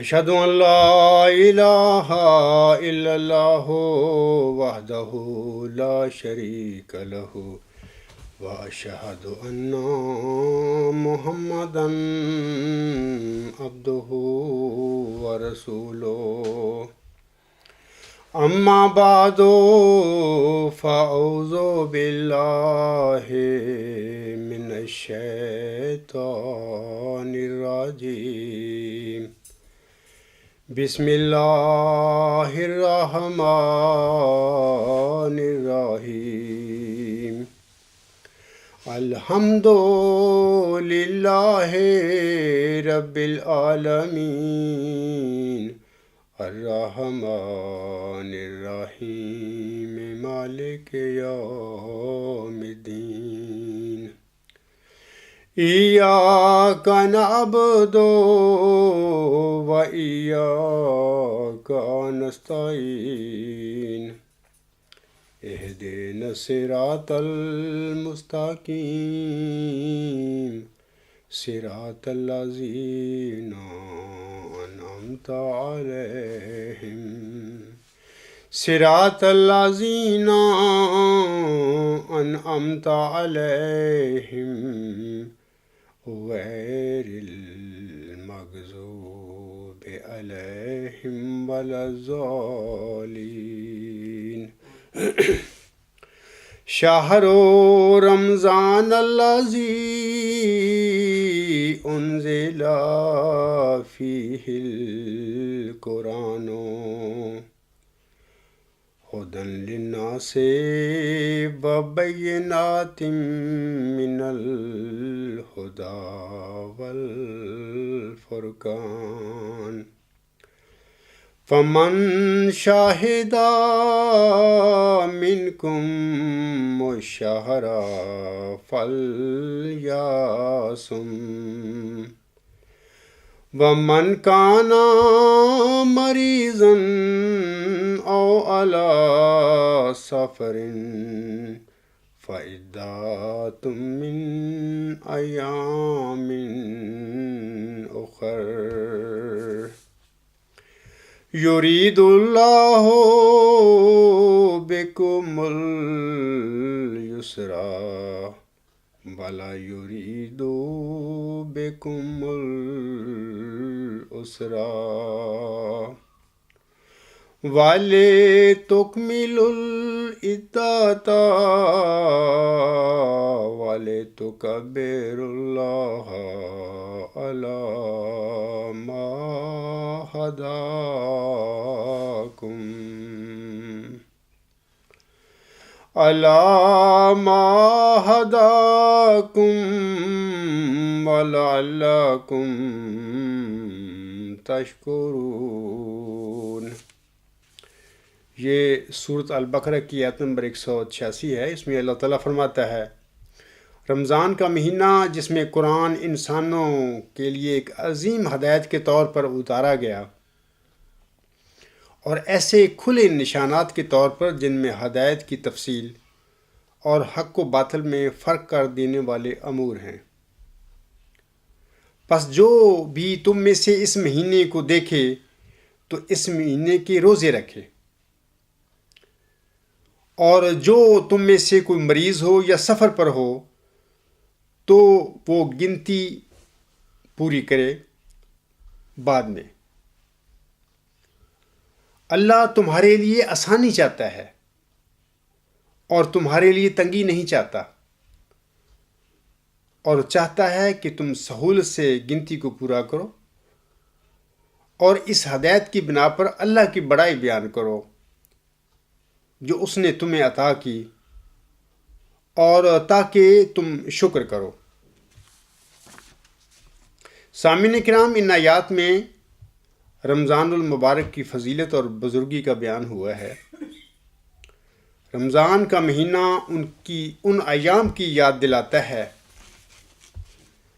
أشهد أن لا إله إلا الله وحده لا شريك له وأشهد أن محمدا عبده ورسوله أما بعد فأعوذ بالله من الشيطان الرجيم بسم اللہ الرحمن الرحیم الحمد للہ رب العالمین الرحمن الرحیم مالک یوم الدین إياك نعبد وإياك نستعين اهدنا الصراط المستقيم صراط الذين أنعمت عليهم صراط الذين أنعمت عليهم غیر المغضوب علیہم ولا الضالین شہر رمضان الذی انزل فیہ القرآن هدى للناس وبينات من الهدى والفرقان فمن شاهد منكم الشهر فليصم ومن كان مريضا أو على سفر فعدة من أيام أخر يريد الله بكم اليسر ولا يريد بكم العسر وَلِتُكْمِلُوا الْعِدَّةَ وَلِتُكَبِّرُوا اللَّهَ عَلَى مَا هَدَاكُمْ وَلَعَلَّكُمْ تَشْكُرُونَ۔ یہ سورۃ البقرہ کی آیت نمبر 186 ہے۔ اس میں اللہ تعالیٰ فرماتا ہے رمضان کا مہینہ جس میں قرآن انسانوں کے لیے ایک عظیم ہدایت کے طور پر اتارا گیا اور ایسے کھلے نشانات کے طور پر جن میں ہدایت کی تفصیل اور حق و باطل میں فرق کر دینے والے امور ہیں، پس جو بھی تم میں سے اس مہینے کو دیکھے تو اس مہینے کے روزے رکھے، اور جو تم میں سے کوئی مریض ہو یا سفر پر ہو تو وہ گنتی پوری کرے بعد میں۔ اللہ تمہارے لیے آسانی چاہتا ہے اور تمہارے لیے تنگی نہیں چاہتا، اور چاہتا ہے کہ تم سہولت سے گنتی کو پورا کرو اور اس ہدایت کی بنا پر اللہ کی بڑائی بیان کرو جو اس نے تمہیں عطا کی، اور تاکہ تم شکر کرو۔ سامعین کرام، ان آیات میں رمضان المبارک کی فضیلت اور بزرگی کا بیان ہوا ہے۔ رمضان کا مہینہ ان ایام کی یاد دلاتا ہے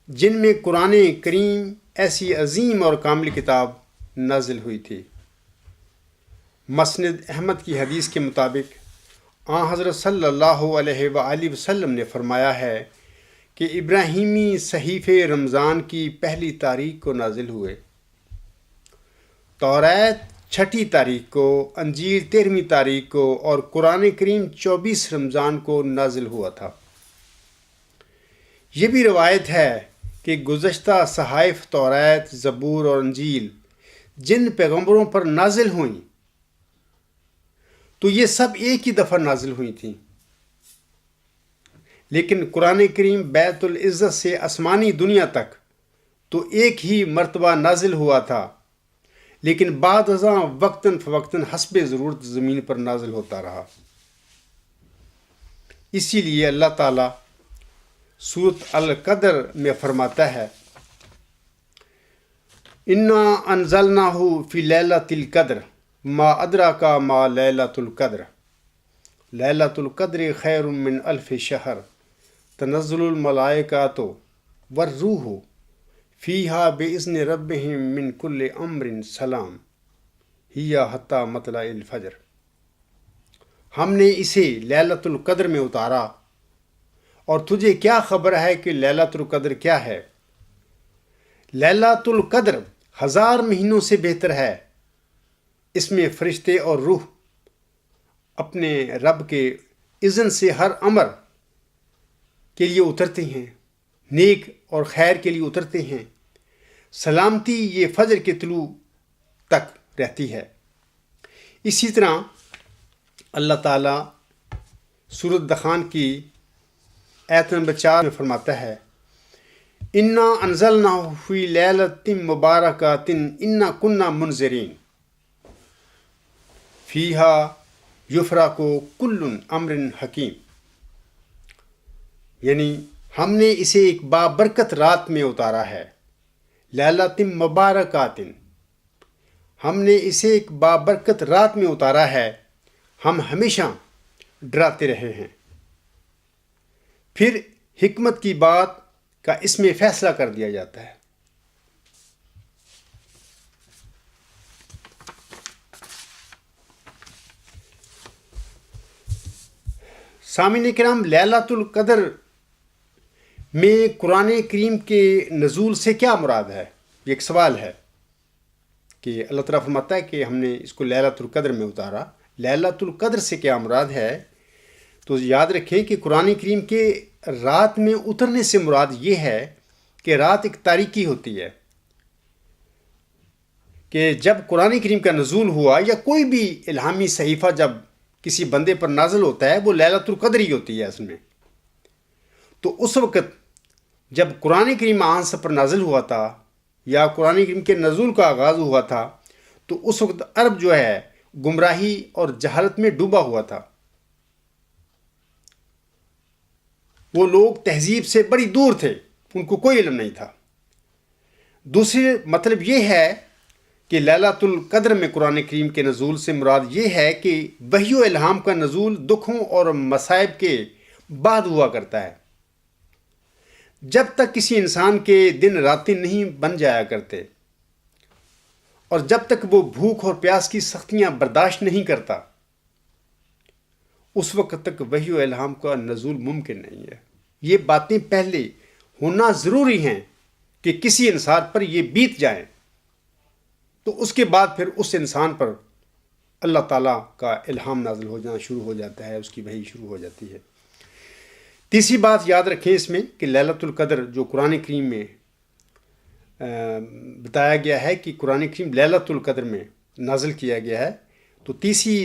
جن میں قرآن کریم ایسی عظیم اور کامل کتاب نازل ہوئی تھی۔ مسند احمد کی حدیث کے مطابق حضرت صلی اللہ علیہ وآلہ وسلم نے فرمایا ہے کہ ابراہیمی صحیفے رمضان کی پہلی تاریخ کو نازل ہوئے۔ توریت 6 تاریخ کو، انجیل 13 تاریخ کو اور قرآن کریم 24 رمضان کو نازل ہوا تھا۔ یہ بھی روایت ہے کہ گزشتہ صحائف توریت، زبور اور انجیل جن پیغمبروں پر نازل ہوئیں تو یہ سب ایک ہی دفعہ نازل ہوئی تھیں، لیکن قرآن کریم بیت العزت سے آسمانی دنیا تک تو ایک ہی مرتبہ نازل ہوا تھا، لیکن بعد ازاں وقتاً فوقتاً حسب ضرورت زمین پر نازل ہوتا رہا۔ اسی لیے اللہ تعالیٰ سورۃ القدر میں فرماتا ہے، انا انزلناہ فی لیلۃ القدر ما ادراک ما لیلۃ القدر لیلۃ القدر خیر من الف شہر تنزل الملائکۃ والروح فیہا باذن ربہم من کل امر سلام ہی حتی مطلع الفجر۔ ہم نے اسے لیلۃ القدر میں اتارا، اور تجھے کیا خبر ہے کہ لیلۃ القدر کیا ہے؟ لیلۃ القدر 1000 مہینوں سے بہتر ہے۔ اس میں فرشتے اور روح اپنے رب کے اذن سے ہر امر کے لیے اترتے ہیں، نیک اور خیر کے لیے اترتے ہیں۔ سلامتی یہ فجر کے طلوع تک رہتی ہے۔ اسی طرح اللہ تعالیٰ سورۃ دخان کی آیت نمبر 4 میں فرماتا ہے، انا انزلناہ فی لیلۃ مبارکۃ انا کنا منذرین فیہا یفرق کل امر حکیم۔ یعنی ہم نے اسے ایک بابرکت رات میں اتارا ہے، لیلۃ مبارکۃ، ہم نے اسے ایک بابرکت رات میں اتارا ہے، ہم ہمیشہ ڈراتے رہے ہیں۔ پھر حکمت کی بات کا اس میں فیصلہ کر دیا جاتا ہے۔ سامعین کرام، لیلۃ القدر میں قرآن کریم کے نزول سے کیا مراد ہے؟ یہ ایک سوال ہے کہ اللہ تعالیٰ فرماتا ہے کہ ہم نے اس کو لیلۃ القدر میں اتارا، لیلۃ القدر سے کیا مراد ہے؟ تو یاد رکھیں کہ قرآن کریم کے رات میں اترنے سے مراد یہ ہے کہ رات ایک تاریکی ہوتی ہے، کہ جب قرآن کریم کا نزول ہوا یا کوئی بھی الہامی صحیفہ جب کسی بندے پر نازل ہوتا ہے وہ لیلۃ القدر ہی ہوتی ہے اصل میں۔ تو اس وقت جب قرآن کریم آنس پر نازل ہوا تھا یا قرآن کریم کے نزول کا آغاز ہوا تھا تو اس وقت عرب جو ہے گمراہی اور جہالت میں ڈوبا ہوا تھا۔ وہ لوگ تہذیب سے بڑی دور تھے، ان کو کوئی علم نہیں تھا۔ دوسری مطلب یہ ہے کہ لیلۃ القدر میں قرآن کریم کے نزول سے مراد یہ ہے کہ وحی و الہام کا نزول دکھوں اور مصائب کے بعد ہوا کرتا ہے، جب تک کسی انسان کے دن راتیں نہیں بن جایا کرتے اور جب تک وہ بھوک اور پیاس کی سختیاں برداشت نہیں کرتا، اس وقت تک وحی و الہام کا نزول ممکن نہیں ہے۔ یہ باتیں پہلے ہونا ضروری ہیں کہ کسی انسان پر یہ بیت جائیں، تو اس کے بعد پھر اس انسان پر اللہ تعالیٰ کا الہام نازل ہو جانا شروع ہو جاتا ہے، اس کی وحی شروع ہو جاتی ہے۔ تیسری بات یاد رکھیں اس میں کہ لیلۃ القدر جو قرآن کریم میں بتایا گیا ہے کہ قرآن کریم لیلۃ القدر میں نازل کیا گیا ہے، تو تیسری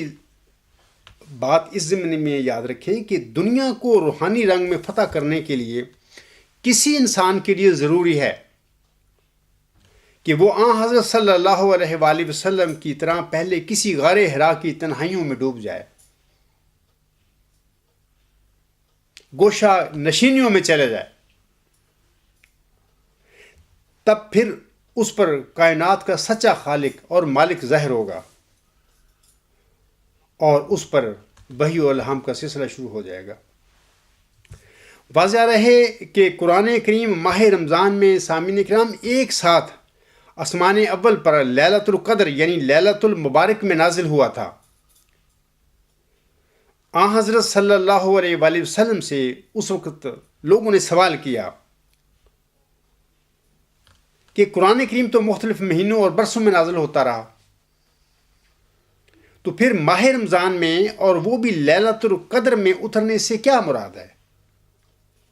بات اس ضمن میں یاد رکھیں کہ دنیا کو روحانی رنگ میں فتح کرنے کے لیے کسی انسان کے لیے ضروری ہے کہ وہ حضرت صلی اللہ علیہ وآلہ وسلم کی طرح پہلے کسی غار حرا کی تنہائیوں میں ڈوب جائے، گوشہ نشینیوں میں چلے جائے، تب پھر اس پر کائنات کا سچا خالق اور مالک ظاہر ہوگا اور اس پر وحی و الہام کا سلسلہ شروع ہو جائے گا۔ واضح رہے کہ قرآن کریم ماہ رمضان میں سامعین کرام ایک ساتھ آسمان اول پر لیلۃ القدر یعنی لیلۃ المبارک میں نازل ہوا تھا۔ حضرت صلی اللہ علیہ وآلہ وسلم سے اس وقت لوگوں نے سوال کیا کہ قرآن کریم تو مختلف مہینوں اور برسوں میں نازل ہوتا رہا، تو پھر ماہ رمضان میں اور وہ بھی لیلۃ القدر میں اترنے سے کیا مراد ہے؟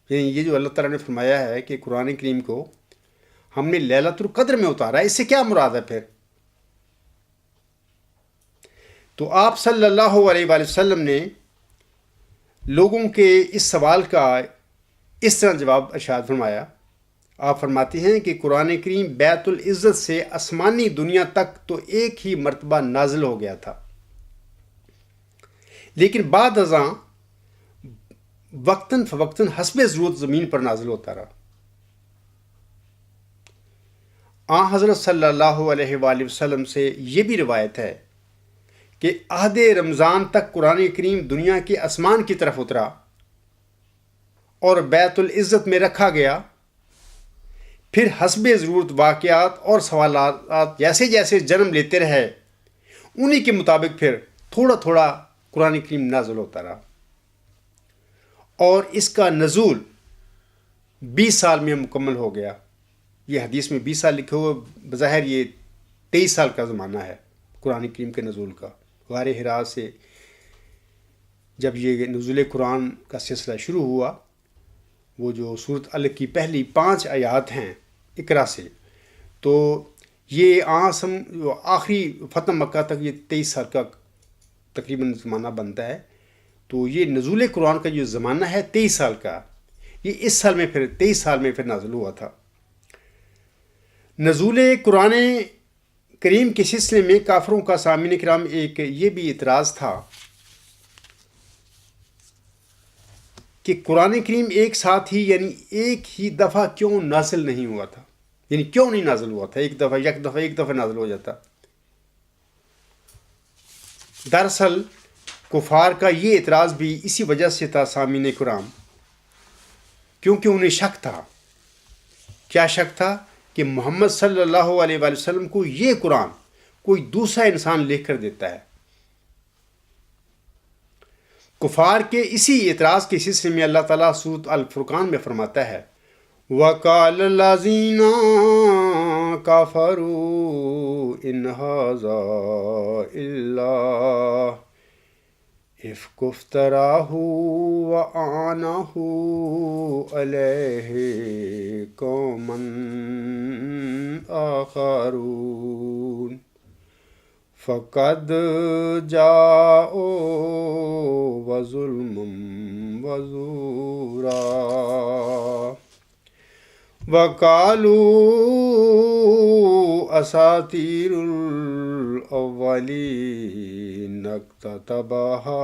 یعنی یہ جو اللہ تعالیٰ نے فرمایا ہے کہ قرآن کریم کو ہم نے لیلۃ القدر میں اتارا ہے، اس سے کیا مراد ہے پھر؟ تو آپ صلی اللہ علیہ وآلہ وسلم نے لوگوں کے اس سوال کا اس طرح جواب ارشاد فرمایا. آپ فرماتے ہیں کہ قرآن کریم بیت العزت سے آسمانی دنیا تک تو ایک ہی مرتبہ نازل ہو گیا تھا، لیکن بعد ازاں وقتاً فوقتاً حسب ضرورت زمین پر نازل ہوتا رہا. حضرت صلی اللہ علیہ وآلہ وسلم سے یہ بھی روایت ہے کہ عہد رمضان تک قرآن کریم دنیا کے آسمان کی طرف اترا اور بیت العزت میں رکھا گیا. پھر حسب ضرورت واقعات اور سوالات جیسے جیسے جنم لیتے رہے، انہی کے مطابق پھر تھوڑا تھوڑا قرآن کریم نازل ہوتا رہا، اور اس کا نزول 20 سال میں مکمل ہو گیا. یہ حدیث میں 20 سال لکھے ہوئے، بظاہر یہ 23 سال کا زمانہ ہے قرآن کریم کے نزول کا. غار حرا سے جب یہ نزول قرآن کا سلسلہ شروع ہوا، وہ جو سورۃ الق کی پہلی 5 آیات ہیں اقرا سے، تو یہ آخری فتح مکہ تک یہ 23 سال کا تقریباً زمانہ بنتا ہے. تو یہ نزول قرآن کا جو زمانہ ہے 23 سال کا، یہ اس سال میں پھر 23 سال میں پھر نازل ہوا تھا. نزول قرآن کریم کے سلسلے میں کافروں کا سامعین کرام ایک یہ بھی اعتراض تھا کہ قرآن کریم ایک ساتھ ہی یعنی ایک ہی دفعہ کیوں نازل نہیں ہوا تھا، یعنی کیوں نہیں نازل ہوا تھا ایک دفعہ نازل ہو جاتا. دراصل کفار کا یہ اعتراض بھی اسی وجہ سے تھا سامعین کرام، کیونکہ انہیں شک تھا. کیا شک تھا؟ کہ محمد صلی اللہ علیہ وآلہ وسلم کو یہ قرآن کوئی دوسرا انسان لکھ کر دیتا ہے. کفار کے اسی اعتراض کے سلسلے میں اللہ تعالیٰ سورۃ الفرقان میں فرماتا ہے وَقَالَ الَّذِينَ كَفَرُوا إِنْ هَذَا إِلَّا إِفْكٌ افْتَرَاهُ وَأَعَانَهُ عَلَيْهِ قَوْمٌ آخَرُونَ فَقَدْ جَاءُوا بِظُلْمٍ وَزُورٍ وَقَالُوا أَسَاطِيرُ الْأَوَّلِينَ اكْتَتَبَهَا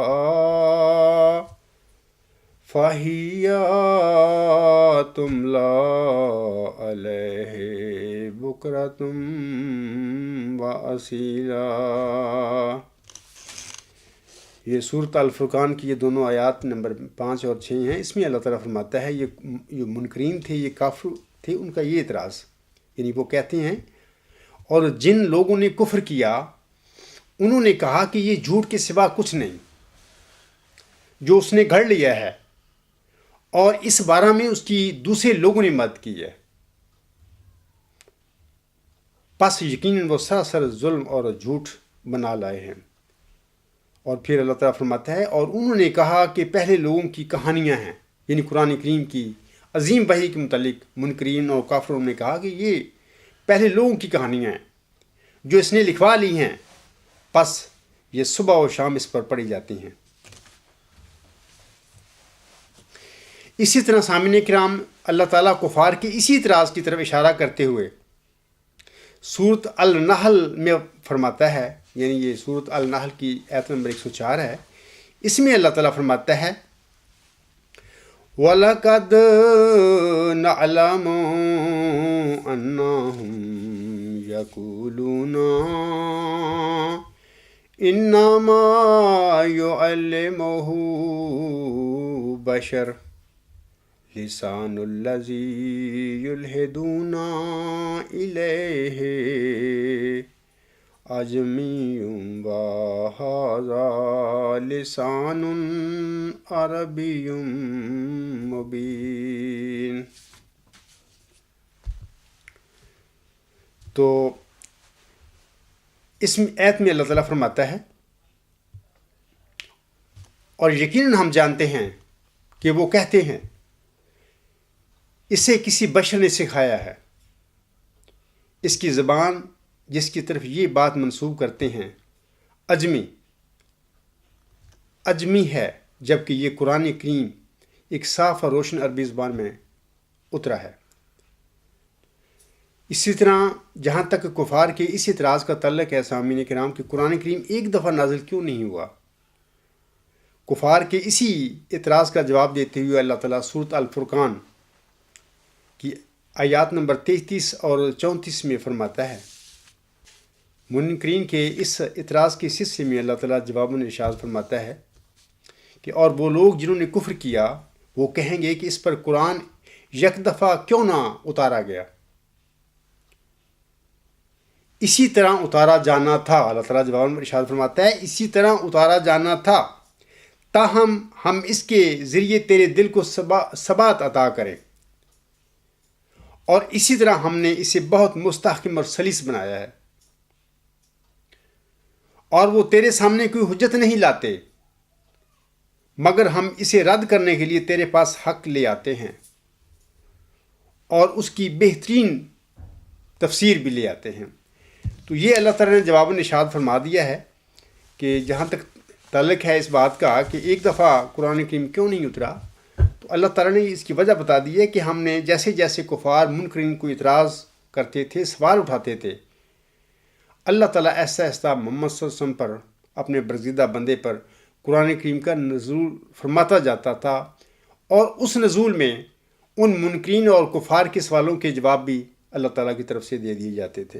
فَهِيَ تُمْلَى عَلَيْهِ بُكْرَةً وَأَصِيلًا. یہ سورۃ الفرقان کی یہ دونوں آیات نمبر 5 اور 6 ہیں. اس میں اللہ تعالیٰ فرماتا ہے یہ منکرین تھے، یہ کافر تھے، ان کا یہ اعتراض، یعنی وہ کہتے ہیں اور جن لوگوں نے کفر کیا انہوں نے کہا کہ یہ جھوٹ کے سوا کچھ نہیں جو اس نے گھڑ لیا ہے، اور اس بارہ میں اس کی دوسرے لوگوں نے مدد کی ہے، پس یقیناً وہ سراسر ظلم اور جھوٹ بنا لائے ہیں. اور پھر اللہ تعالیٰ فرماتا ہے اور انہوں نے کہا کہ پہلے لوگوں کی کہانیاں ہیں، یعنی قرآن کریم کی عظیم وحی کے متعلق منکرین اور کافروں نے کہا کہ یہ پہلے لوگوں کی کہانیاں ہیں جو اس نے لکھوا لی ہیں، پس یہ صبح و شام اس پر پڑھی جاتی ہیں. اسی طرح سامعین کرام اللہ تعالیٰ کفار کے اسی اعتراض کی طرف اشارہ کرتے ہوئے سورۃ النحل میں فرماتا ہے، یعنی یہ سورۃ النحل کی آیت نمبر 104 ہے. اس میں اللہ تعالیٰ فرماتا ہے وَلَقَدْ نَعْلَمُ أَنَّهُمْ يَقُولُونَ إِنَّمَا يُعَلِّمُهُ بَشَرٌ لِسَانُ الَّذِي يُلْحِدُونَ إِلَيْهِ أَعْجَمِيٌّ وَهَذَا لِسَانٌ عَرَبِيٌّ مُبِينٌ. تو اس آیت میں اللہ تعالیٰ فرماتا ہے اور یقیناً ہم جانتے ہیں کہ وہ کہتے ہیں اسے کسی بشر نے سکھایا ہے۔ اس کی زبان جس کی طرف یہ بات منسوب کرتے ہیں اجمی ہے، جبکہ یہ قرآن کریم ایک صاف اور روشن عربی زبان میں اترا ہے۔ اسی طرح جہاں تک کفار کے اس اعتراض کا تعلق ہے سامعین کرام کہ قرآن کریم ایک دفعہ نازل کیوں نہیں ہوا، کفار کے اسی اعتراض کا جواب دیتے ہوئے اللہ تعالیٰ سورۃ الفرقان کی آیات نمبر 33 اور 34 میں فرماتا ہے، منکرین کے اس اعتراض کے حصے میں اللہ تعالیٰ جواباً ارشاد فرماتا ہے کہ اور وہ لوگ جنہوں نے کفر کیا وہ کہیں گے کہ اس پر قرآن یک دفعہ کیوں نہ اتارا گیا، اسی طرح اتارا جانا تھا۔ اللہ تعالیٰ جواب میں ارشاد فرماتا ہے اسی طرح اتارا جانا تھا، تاہم ہم اس کے ذریعے تیرے دل کو ثبات عطا کریں، اور اسی طرح ہم نے اسے بہت مستحکم اور سلیس بنایا ہے، اور وہ تیرے سامنے کوئی حجت نہیں لاتے مگر ہم اسے رد کرنے کے لیے تیرے پاس حق لے آتے ہیں اور اس کی بہترین تفسیر بھی لے آتے ہیں۔ تو یہ اللہ تعالیٰ نے جواباً ارشاد فرما دیا ہے کہ جہاں تک تعلق ہے اس بات کا کہ ایک دفعہ قرآن کریم کیوں نہیں اترا، تو اللہ تعالیٰ نے اس کی وجہ بتا دی ہے کہ ہم نے جیسے جیسے کفار منکرین کو اعتراض کرتے تھے، سوال اٹھاتے تھے، اللہ تعالیٰ ایسا ایسا محمد صلی اللہ علیہ وسلم پر، اپنے برگزیدہ بندے پر قرآن کریم کا نزول فرماتا جاتا تھا، اور اس نزول میں ان منکرین اور کفار کے سوالوں کے جواب بھی اللہ تعالیٰ کی طرف سے دے دیے جاتے تھے۔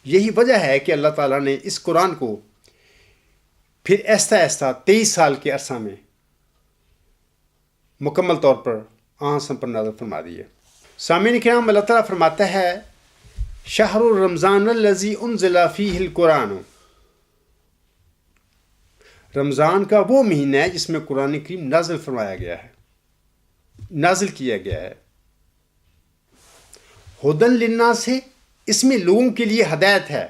یہی وجہ ہے کہ اللہ تعالیٰ نے اس قرآن کو پھر ایسا 23 سال کے عرصہ میں مکمل طور پر آسمان پر نازل فرما دی ہے۔ سامعین کرام، اللہ تعالیٰ فرماتا ہے شہر رمضان الذی انزل فیہ القرآن، رمضان کا وہ مہینہ ہے جس میں قرآن کریم نازل فرمایا گیا ہے، نازل کیا گیا ہے۔ ہدن للناس ہے، اس میں لوگوں کے لیے ہدایت ہے،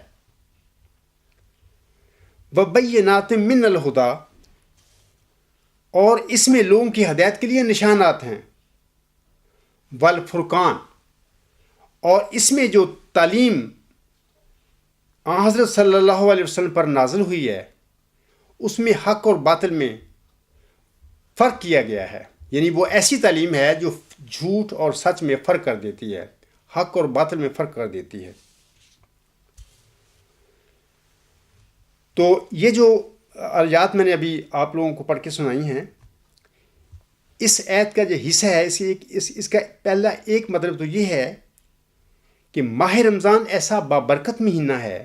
وبینات من الہدی، اور اس میں لوگوں کی ہدایت کے لیے نشانات ہیں، والفرقان، اور اس میں جو تعلیم حضرت صلی اللہ علیہ وسلم پر نازل ہوئی ہے اس میں حق اور باطل میں فرق کیا گیا ہے، یعنی وہ ایسی تعلیم ہے جو جھوٹ اور سچ میں فرق کر دیتی ہے، حق اور باطل میں فرق کر دیتی ہے۔ تو یہ جو آیات میں نے ابھی آپ لوگوں کو پڑھ کے سنائی ہیں، اس آیت کا جو حصہ ہے اس کا پہلا ایک مطلب تو یہ ہے کہ ماہ رمضان ایسا بابرکت مہینہ ہے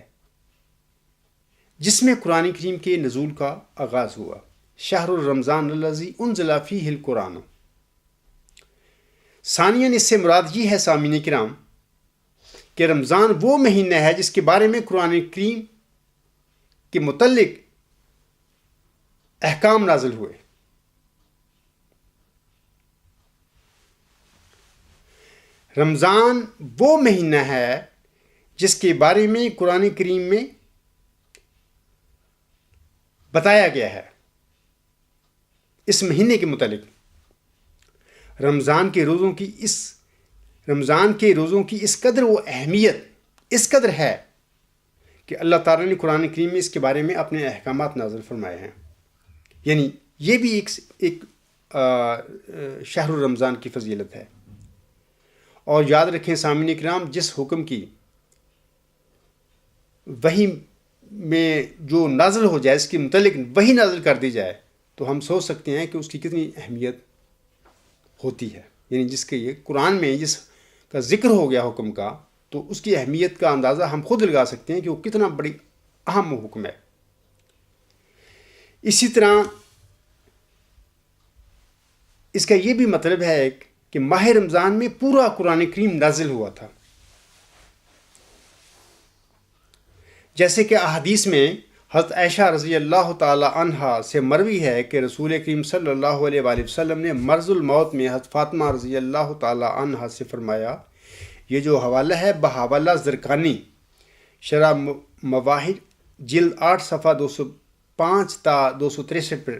جس میں قرآن کریم کے نزول کا آغاز ہوا۔ شہر رمضان الذی انزل فیہ القرآن۔ ثانیاً اس سے مراد یہ ہے سامعین کرام کہ رمضان وہ مہینہ ہے جس کے بارے میں قرآن کریم کے متعلق احکام نازل ہوئے۔ رمضان وہ مہینہ ہے جس کے بارے میں قرآن کریم میں بتایا گیا ہے، اس مہینے کے متعلق رمضان کے روزوں کی اس قدر وہ اہمیت اس قدر ہے کہ اللہ تعالیٰ نے قرآن کریم میں اس کے بارے میں اپنے احکامات نازل فرمائے ہیں، یعنی یہ بھی ایک شہر رمضان کی فضیلت ہے۔ اور یاد رکھیں سامعین کرام، جس حکم کی وحی میں جو نازل ہو جائے، اس کے متعلق وحی نازل کر دی جائے، تو ہم سوچ سکتے ہیں کہ اس کی کتنی اہمیت ہوتی ہے، یعنی جس کے یہ قرآن میں جس کا ذکر ہو گیا حکم کا، تو اس کی اہمیت کا اندازہ ہم خود لگا سکتے ہیں کہ وہ کتنا بڑی اہم حکم ہے۔ اسی طرح اس کا یہ بھی مطلب ہے کہ ماہ رمضان میں پورا قرآن کریم نازل ہوا تھا، جیسے کہ احادیث میں حضرت عائشہ رضی اللہ تعالی عنہا سے مروی ہے کہ رسول کریم صلی اللہ علیہ وآلہ وسلم نے مرض الموت میں حضرت فاطمہ رضی اللہ تعالی عنہا سے فرمایا، یہ جو حوالہ ہے بحوالہ زرقانی، شرح مواہب جلد 8 صفحہ 205 تا 263 پر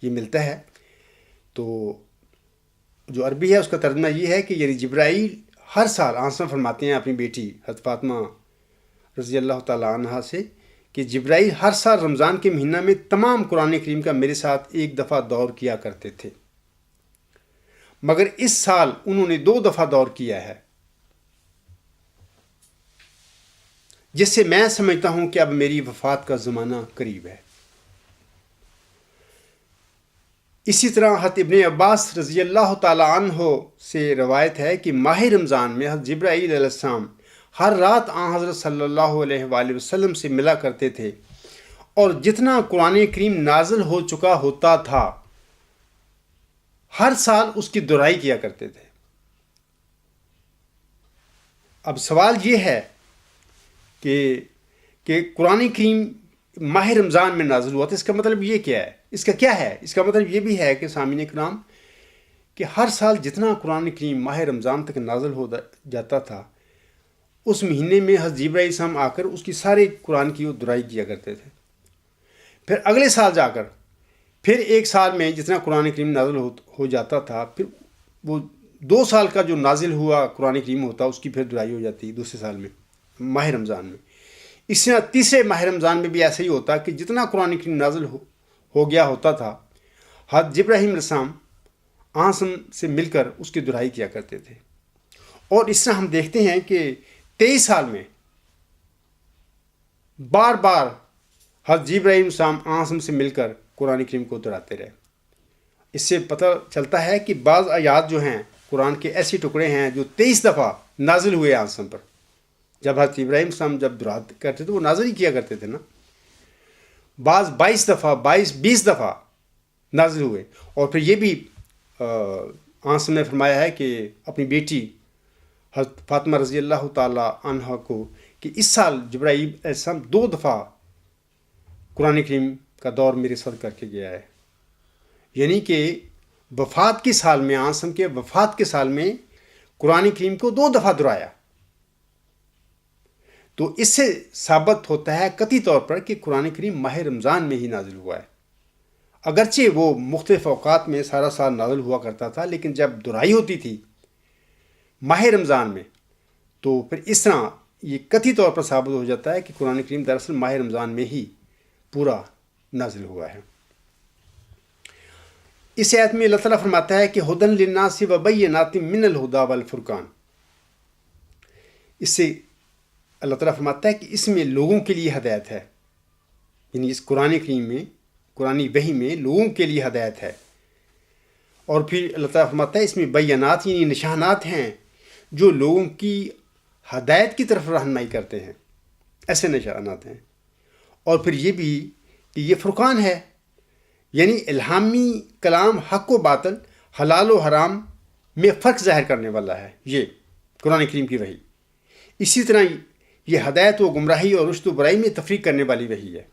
یہ ملتا ہے۔ تو جو عربی ہے اس کا ترجمہ یہ ہے کہ یعنی جبرائیل ہر سال آنسا فرماتے ہیں اپنی بیٹی حضرت فاطمہ رضی اللہ تعالیٰ عنہا سے کہ جبرائیل ہر سال رمضان کے مہینہ میں تمام قرآن کریم کا میرے ساتھ ایک دفعہ دور کیا کرتے تھے، مگر اس سال انہوں نے 2 دفعہ دور کیا ہے، جس سے میں سمجھتا ہوں کہ اب میری وفات کا زمانہ قریب ہے۔ اسی طرح حضرت ابن عباس رضی اللہ تعالیٰ عنہ سے روایت ہے کہ ماہ رمضان میں حضرت جبرائیل علیہ السلام ہر رات آن حضرت صلی اللہ علیہ وآلہ وسلم سے ملا کرتے تھے، اور جتنا قرآن کریم نازل ہو چکا ہوتا تھا ہر سال اس کی دہرائی کیا کرتے تھے۔ اب سوال یہ ہے کہ قرآن کریم ماہ رمضان میں نازل ہوا تھا، اس کا مطلب یہ کیا ہے؟ اس کا کیا ہے؟ اس کا مطلب یہ بھی ہے کہ سامعین کرام کہ ہر سال جتنا قرآن کریم ماہ رمضان تک نازل ہو جاتا تھا اس مہینے میں حضرت جبرائیل علیہ السلام آ کر اس کی سارے قرآن کی دہرائی کیا کرتے تھے۔ پھر اگلے سال جا کر پھر ایک سال میں جتنا قرآن کریم نازل ہو جاتا تھا، پھر وہ 2 سال کا جو نازل ہوا قرآن کریم ہوتا اس کی پھر دہرائی ہو جاتی دوسرے سال میں ماہ رمضان میں۔ اس طرح تیسرے ماہ رمضان میں بھی ایسا ہی ہوتا کہ جتنا قرآن کریم نازل ہو گیا ہوتا تھا حضرت جبرائیل علیہ السلام آسم سے مل کر اس کی دہرائی کیا کرتے تھے۔ اور اس طرح ہم دیکھتے ہیں کہ 23 سال میں بار بار حضرت جبرائیل علیہ السلام آسم سے مل کر قرآن کریم کو دہراتے رہے۔ اس سے پتہ چلتا ہے کہ بعض آیات جو ہیں قرآن کے ایسے ٹکڑے ہیں جو 23 دفعہ نازل ہوئے آسم پر۔ جب حضرت ابراہیم السلام جب دہراتے کرتے تھے وہ نازل ہی کیا کرتے تھے نا، بعض 22 دفعہ 20 دفعہ نازل ہوئے۔ اور پھر یہ بھی آسم نے فرمایا ہے کہ اپنی بیٹی حضرت فاطمہ رضی اللہ تعالیٰ عنہ کو کہ اس سال جبرائیل علیہ السلام 2 دفعہ قرآن کریم کا دور میرے ساتھ کر کے گیا ہے، یعنی کہ وفات کے سال میں آسم کے وفات کے سال میں قرآن کریم کو 2 دفعہ دہرایا۔ تو اس سے ثابت ہوتا ہے قطعی طور پر کہ قرآن کریم ماہ رمضان میں ہی نازل ہوا ہے، اگرچہ وہ مختلف اوقات میں سارا سال نازل ہوا کرتا تھا، لیکن جب دہرائی ہوتی تھی ماہ رمضان میں تو پھر اس طرح یہ قطعی طور پر ثابت ہو جاتا ہے کہ قرآن کریم دراصل ماہ رمضان میں ہی پورا نازل ہوا ہے۔ اس آیت میں اللہ تعالیٰ فرماتا ہے کہ ہدن للناس وبینات من الہدی والفرقان۔ اس سے اللہ تعالیٰ فرماتا ہے کہ اس میں لوگوں کے لیے ہدایت ہے، یعنی اس قرآن کریم میں قرآن وحی میں لوگوں کے لیے ہدایت ہے۔ اور پھر اللہ تعالیٰ فرماتا ہے اس میں بینات یعنی نشانات ہیں جو لوگوں کی ہدایت کی طرف رہنمائی کرتے ہیں، ایسے نشانات ہیں۔ اور پھر یہ بھی کہ یہ فرقان ہے، یعنی الہامی کلام حق و باطل حلال و حرام میں فرق ظاہر کرنے والا ہے یہ قرآن کریم کی وحی۔ اسی طرح یہ ہدایت و گمراہی اور رشد و برائی میں تفریق کرنے والی وحی ہے۔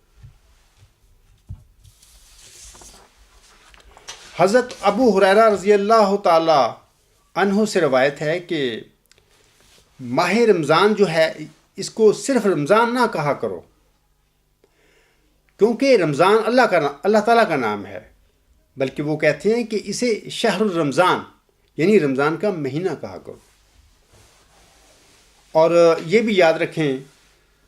حضرت ابو ہریرہ رضی اللہ تعالی عنہ سے روایت ہے کہ ماہ رمضان جو ہے اس کو صرف رمضان نہ کہا کرو، کیونکہ رمضان اللہ تعالیٰ کا نام ہے، بلکہ وہ کہتے ہیں کہ اسے شہر الرمضان یعنی رمضان کا مہینہ کہا کرو۔ اور یہ بھی یاد رکھیں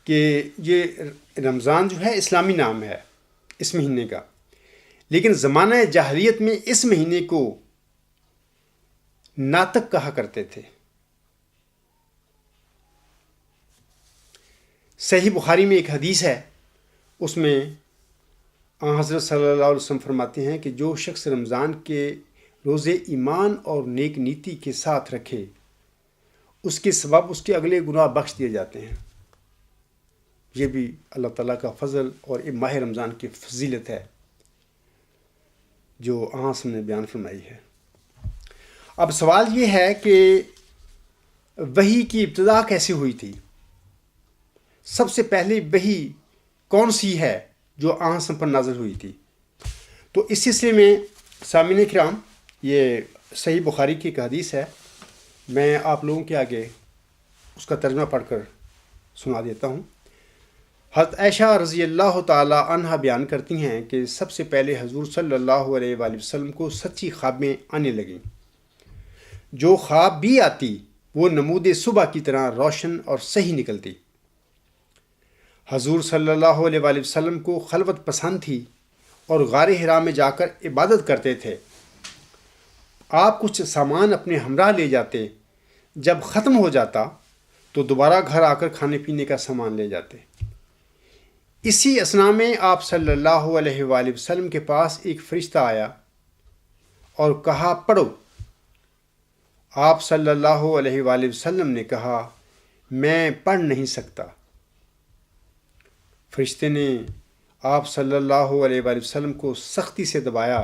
کہ یہ رمضان جو ہے اسلامی نام ہے اس مہینے کا، لیکن زمانہ جاہلیت میں اس مہینے کو ناطق کہا کرتے تھے۔ صحیح بخاری میں ایک حدیث ہے، اس میں حضرت صلی اللہ علیہ وسلم فرماتے ہیں کہ جو شخص رمضان کے روزے ایمان اور نیک نیتی کے ساتھ رکھے اس کے سبب اس کے اگلے گناہ بخش دیے جاتے ہیں۔ یہ بھی اللہ تعالیٰ کا فضل اور ماہ رمضان کی فضیلت ہے جو آسم نے بیان فرمائی ہے۔ اب سوال یہ ہے کہ وحی کی ابتدا کیسے ہوئی تھی؟ سب سے پہلے وحی کون سی ہے جو آسم پر نازل ہوئی تھی؟ تو اس سلسلے میں سامعین کرام یہ صحیح بخاری کی ایک حدیث ہے، میں آپ لوگوں کے آگے اس کا ترجمہ پڑھ کر سنا دیتا ہوں۔ حضرت عائشہ رضی اللہ تعالی عنہا بیان کرتی ہیں کہ سب سے پہلے حضور صلی اللہ علیہ وآلہ وسلم کو سچی خوابیں آنے لگیں۔ جو خواب بھی آتی وہ نمود صبح کی طرح روشن اور صحیح نکلتی۔ حضور صلی اللہ علیہ وآلہ وسلم کو خلوت پسند تھی اور غار حرا میں جا کر عبادت کرتے تھے۔ آپ کچھ سامان اپنے ہمراہ لے جاتے، جب ختم ہو جاتا تو دوبارہ گھر آ کر کھانے پینے کا سامان لے جاتے۔ اسی اثناء میں آپ صلی اللہ علیہ وآلہ وسلم کے پاس ایک فرشتہ آیا اور کہا پڑھو۔ آپ صلی اللہ علیہ وآلہ وسلم نے کہا میں پڑھ نہیں سکتا۔ فرشتے نے آپ صلی اللہ علیہ وآلہ وسلم کو سختی سے دبایا،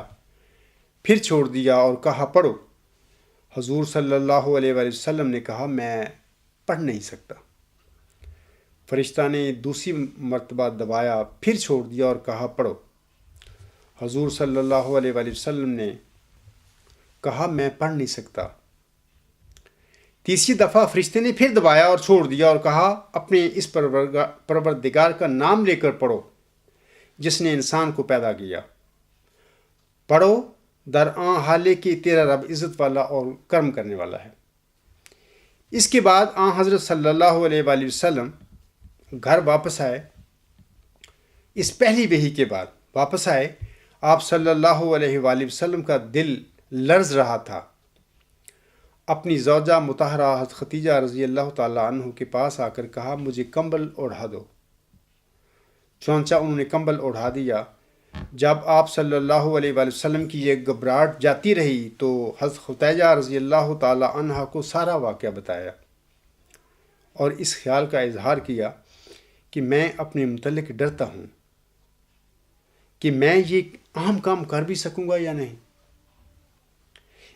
پھر چھوڑ دیا اور کہا پڑھو۔ حضور صلی اللہ علیہ وآلہ وسلم نے کہا میں پڑھ نہیں سکتا۔ فرشتہ نے دوسری مرتبہ دبایا، پھر چھوڑ دیا اور کہا پڑھو۔ حضور صلی اللہ علیہ وآلہ وسلم نے کہا میں پڑھ نہیں سکتا۔ تیسری دفعہ فرشتے نے پھر دبایا اور چھوڑ دیا اور کہا اپنے اس پروردگار کا نام لے کر پڑھو جس نے انسان کو پیدا کیا۔ پڑھو درآں حالے کہ تیرا رب عزت والا اور کرم کرنے والا ہے۔ اس کے بعد حضرت صلی اللہ علیہ وآلہ وسلم گھر واپس آئے۔ اس پہلی وحی کے بعد واپس آئے، آپ صلی اللہ علیہ وآلہ وسلم کا دل لرز رہا تھا۔ اپنی زوجہ مطہرہ حضرت خدیجہ رضی اللہ تعالیٰ عنہ کے پاس آ کر کہا مجھے کمبل اوڑھا دو۔ چنانچہ انہوں نے کمبل اوڑھا دیا۔ جب آپ صلی اللہ علیہ وآلہ وسلم کی یہ گھبراہٹ جاتی رہی تو حضرت خدیجہ رضی اللہ تعالیٰ عنہ کو سارا واقعہ بتایا اور اس خیال کا اظہار کیا کہ میں اپنے متعلق ڈرتا ہوں کہ میں یہ اہم کام کر بھی سکوں گا یا نہیں۔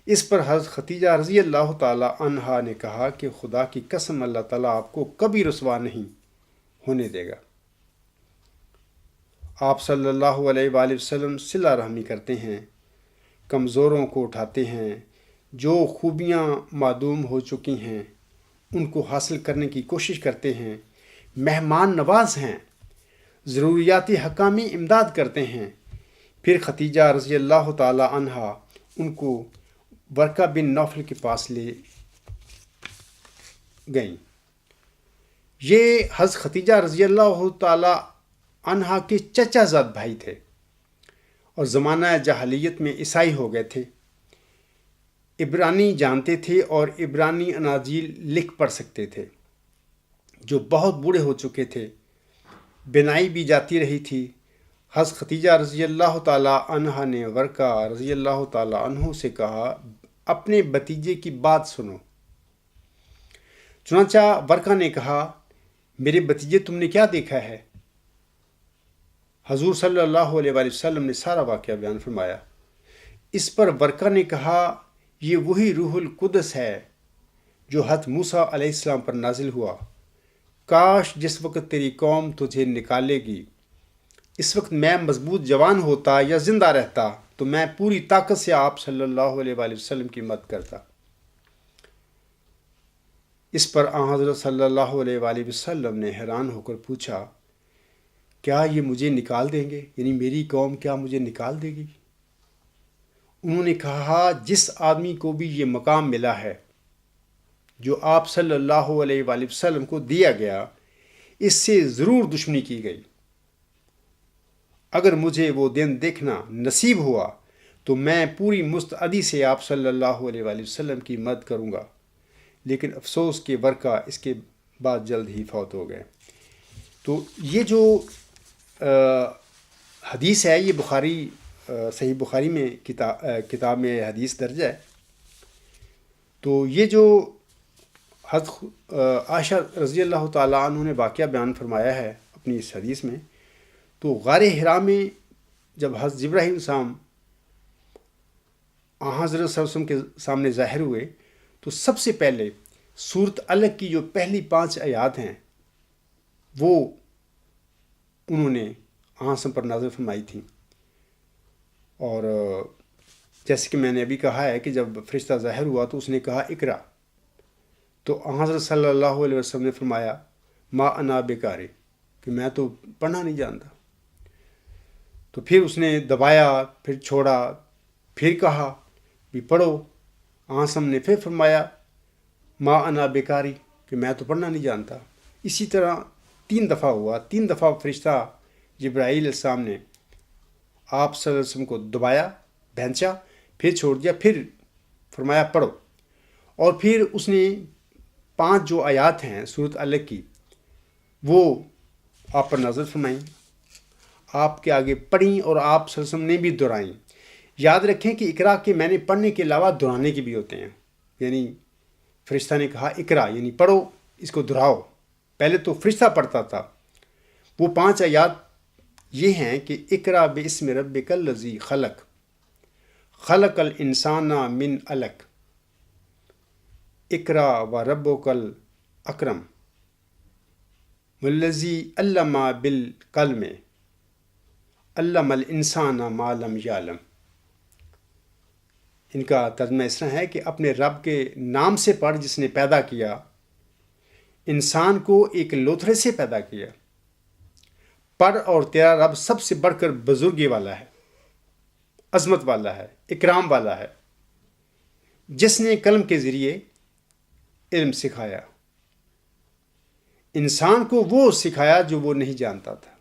اس پر حضرت خدیجہ رضی اللہ تعالیٰ عنہا نے کہا کہ خدا کی قسم اللہ تعالیٰ آپ کو کبھی رسوا نہیں ہونے دے گا۔ آپ صلی اللہ علیہ وآلہ وسلم صلہ رحمی کرتے ہیں، کمزوروں کو اٹھاتے ہیں، جو خوبیاں معدوم ہو چکی ہیں ان کو حاصل کرنے کی کوشش کرتے ہیں، مہمان نواز ہیں، ضروریات حقہ میں امداد کرتے ہیں۔ پھر خدیجہ رضی اللہ تعالیٰ عنہا ان کو ورقہ بن نوفل کے پاس لے گئیں۔ یہ حضرت خدیجہ رضی اللہ تعالیٰ عنہا کے چچا زاد بھائی تھے اور زمانہ جاہلیت میں عیسائی ہو گئے تھے۔ عبرانی جانتے تھے اور عبرانی اناجیل لکھ پڑھ سکتے تھے، جو بہت بوڑھے ہو چکے تھے۔ بینائی بھی جاتی رہی تھی۔ حضرت خدیجہ رضی اللہ تعالیٰ عنہا نے ورقہ رضی اللہ تعالیٰ عنہ سے کہا اپنے بھتیجے کی بات سنو۔ چنانچہ ورقہ نے کہا میرے بھتیجے تم نے کیا دیکھا ہے؟ حضور صلی اللہ علیہ وآلہ وسلم نے سارا واقعہ بیان فرمایا۔ اس پر ورقہ نے کہا یہ وہی روح القدس ہے جو حضرت موسیٰ علیہ السلام پر نازل ہوا۔ کاش جس وقت تیری قوم تجھے نکالے گی اس وقت میں مضبوط جوان ہوتا یا زندہ رہتا تو میں پوری طاقت سے آپ صلی اللہ علیہ وآلہ وسلم کی مدد کرتا۔ اس پر حضرت صلی اللہ علیہ وآلہ وسلم نے حیران ہو کر پوچھا کیا یہ مجھے نکال دیں گے؟ یعنی میری قوم کیا مجھے نکال دے گی؟ انہوں نے کہا جس آدمی کو بھی یہ مقام ملا ہے جو آپ صلی اللہ علیہ وآلہ وسلم کو دیا گیا اس سے ضرور دشمنی کی گئی۔ اگر مجھے وہ دن دیکھنا نصیب ہوا تو میں پوری مستعدی سے آپ صلی اللہ علیہ وآلہ وسلم کی مدد کروں گا، لیکن افسوس کہ ورقہ اس کے بعد جلد ہی فوت ہو گئے۔ تو یہ جو حدیث ہے یہ بخاری صحیح بخاری میں کتاب میں حدیث درج ہے۔ تو یہ جو حضرت عائشہ رضی اللہ تعالیٰ عنہ نے واقعہ بیان فرمایا ہے اپنی اس حدیث میں، تو غار حرا میں جب حضرت جبرائیل السلام حضرت صلی اللہ علیہ وسلم کے سامنے ظاہر ہوئے تو سب سے پہلے سورت الگ کی جو پہلی 5 آیات ہیں وہ انہوں نے آسم پر نازل فرمائی تھیں۔ اور جیسے کہ میں نے ابھی کہا ہے کہ جب فرشتہ ظاہر ہوا تو اس نے کہا اقرا، تو حضرت صلی اللہ علیہ وسلم نے فرمایا ما انا بقاری، کہ میں تو پڑھنا نہیں جانتا۔ تو پھر اس نے دبایا، پھر چھوڑا، پھر کہا بھی پڑھو۔ آسم نے پھر فرمایا ما انا بیکاری، کہ میں تو پڑھنا نہیں جانتا۔ اسی طرح 3 دفعہ ہوا۔ 3 دفعہ فرشتہ جبرائیل علیہ السلام نے آپ صلی اللہ علیہ وسلم کو دبایا، بھینچا، پھر چھوڑ دیا، پھر فرمایا پڑھو۔ اور پھر اس نے 5 جو آیات ہیں سورۃ الگ کی، وہ آپ پر نازل فرمائیں، آپ کے آگے پڑھیں، اور آپ صلی اللہ علیہ وسلم نے بھی دہرائیں۔ یاد رکھیں کہ اقرا کے معنی پڑھنے کے علاوہ دہرانے کے بھی ہوتے ہیں۔ یعنی فرشتہ نے کہا اقرا یعنی پڑھو، اس کو دہراؤ۔ پہلے تو فرشتہ پڑھتا تھا۔ وہ 5 آیات یہ ہیں کہ اقرا باسم ربک الذی خلق، خلق الانسان من علق، اقرا و ربک الاکرم، والذی علم بالقلم، علم الانسان ما لم یعلم۔ ان کا ترجمہ اس طرح ہے کہ اپنے رب کے نام سے پڑھ جس نے پیدا کیا، انسان کو ایک لوتھڑے سے پیدا کیا۔ پڑھ، اور تیرا رب سب سے بڑھ کر بزرگی والا ہے، عظمت والا ہے، اکرام والا ہے، جس نے قلم کے ذریعے علم سکھایا۔ انسان کو وہ سکھایا جو وہ نہیں جانتا تھا۔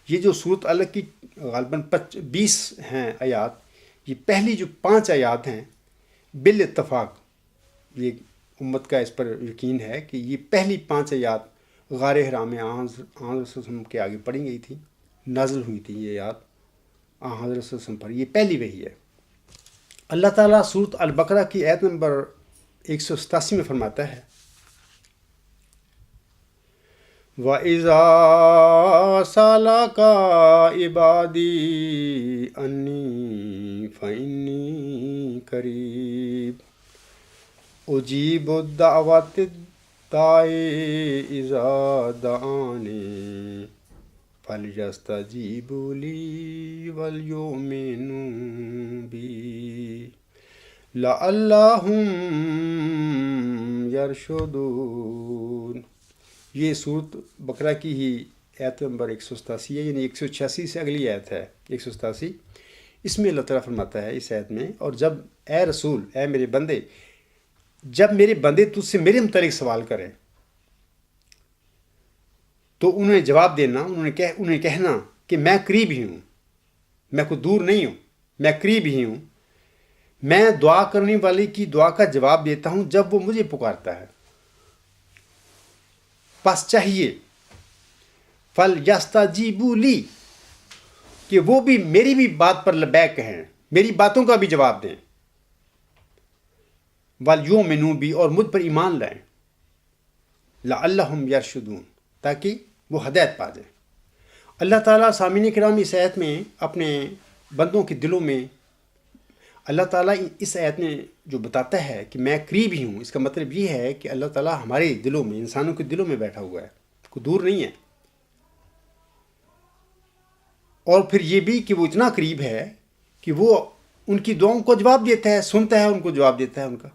یہ جو سورۃ الگ کی غالباً 20 ہیں آیات، یہ پہلی جو 5 آیات ہیں بالاتفاق، یہ امت کا اس پر یقین ہے کہ یہ پہلی 5 آیات غار حرا میں حضرت صلی اللہ علیہ وسلم کے آگے پڑھی گئی تھی، نازل ہوئی تھی یہ آیات حضرت صلی اللہ علیہ وسلم پر۔ یہ پہلی وحی ہے۔ اللہ تعالیٰ سورۃ البقرہ کی آیت نمبر 187 میں فرماتا ہے وَإِذَا سَأَلَكَ عِبَادِي أَنِّي فَإِنِّي قَرِيبٌ أُجِيبُ الدَّعْوَةَ الدَّاعِ إِذَا دَعَانِ فَلْيَسْتَجِيبُوا لِي وَلْيُؤْمِنُوا بِي لَعَلَّهُمْ يَرْشُدُونَ۔ یہ سورۃ بقرہ کی ہی آیت نمبر 187 ہے، یعنی 186 سے اگلی آیت ہے 187۔ اس میں اللہ تعالیٰ فرماتا ہے اس آیت میں، اور جب اے رسول، اے میرے بندے، جب میرے بندے تجھ سے میرے متعلق سوال کریں تو انہیں جواب دینا، انہیں کہنا کہ میں قریب ہی ہوں، میں کوئی دور نہیں ہوں، میں قریب ہی ہوں، میں دعا کرنے والے کی دعا کا جواب دیتا ہوں جب وہ مجھے پکارتا ہے۔ پس چاہیے فَلْيَسْتَجِيبُوا لِي، کہ وہ بھی میری بھی بات پر لبیک کہیں، میری باتوں کا بھی جواب دیں، وَلْيُؤْمِنُوا بِي، اور مجھ پر ایمان لائیں، لَعَلَّهُمْ يَرْشُدُونَ، تاکہ وہ ہدایت پا جائیں۔ اللہ تعالیٰ سامعین کرام اس آیت میں اپنے بندوں کے دلوں میں، اللہ تعالیٰ اس آیت میں جو بتاتا ہے کہ میں قریب ہی ہوں، اس کا مطلب یہ ہے کہ اللہ تعالیٰ ہمارے دلوں میں، انسانوں کے دلوں میں بیٹھا ہوا ہے، کوئی دور نہیں ہے۔ اور پھر یہ بھی کہ وہ اتنا قریب ہے کہ وہ ان کی دعاؤں کو جواب دیتا ہے، سنتا ہے ان کو، جواب دیتا ہے ان کا۔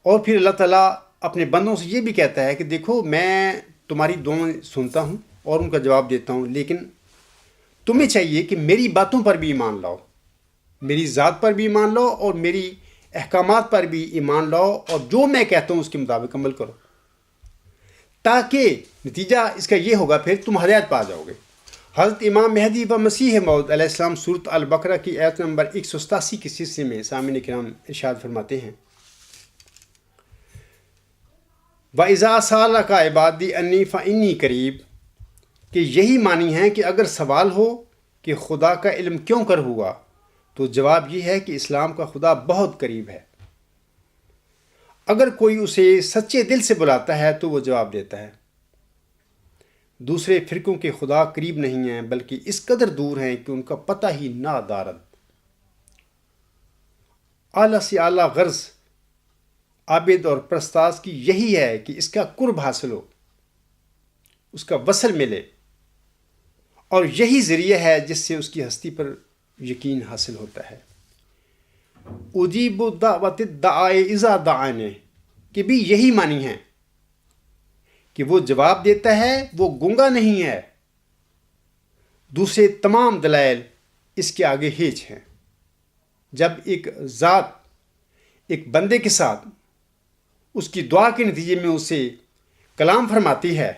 اور پھر اللہ تعالیٰ اپنے بندوں سے یہ بھی کہتا ہے کہ دیکھو میں تمہاری دعائیں سنتا ہوں اور ان کا جواب دیتا ہوں، لیکن تمہیں چاہیے کہ میری باتوں پر بھی ایمان لاؤ، میری ذات پر بھی ایمان لاؤ، اور میری احکامات پر بھی ایمان لاؤ، اور جو میں کہتا ہوں اس کے مطابق عمل کرو، تاکہ نتیجہ اس کا یہ ہوگا پھر تم ہدایت پا جاؤ گے۔ حضرت امام مہدی و مسیح موعود علیہ السلام سورۃ البقرہ کی آیت نمبر 187 کے حصے میں سامعین کرام ارشاد فرماتے ہیں وَإِذَا سَأَلَكَ عِبَادِي أَنِّي فَإِنِّي قَرِيبٌ، کہ یہی معنی ہے کہ اگر سوال ہو کہ خدا کا علم کیوں کر ہوا، تو جواب یہ ہے کہ اسلام کا خدا بہت قریب ہے۔ اگر کوئی اسے سچے دل سے بلاتا ہے تو وہ جواب دیتا ہے۔ دوسرے فرقوں کے خدا قریب نہیں ہیں، بلکہ اس قدر دور ہیں کہ ان کا پتہ ہی نہ دارد۔ اعلیٰ سے اعلیٰ غرض عابد اور پرستاز کی یہی ہے کہ اس کا قرب حاصل ہو، اس کا وصل ملے، اور یہی ذریعہ ہے جس سے اس کی ہستی پر یقین حاصل ہوتا ہے۔ اجیب دعوت الداعی اذا دعانی، کہ بھی یہی معنی ہے کہ وہ جواب دیتا ہے، وہ گونگا نہیں ہے۔ دوسرے تمام دلائل اس کے آگے ہیچ ہیں۔ جب ایک ذات ایک بندے کے ساتھ اس کی دعا کے نتیجے میں اسے کلام فرماتی ہے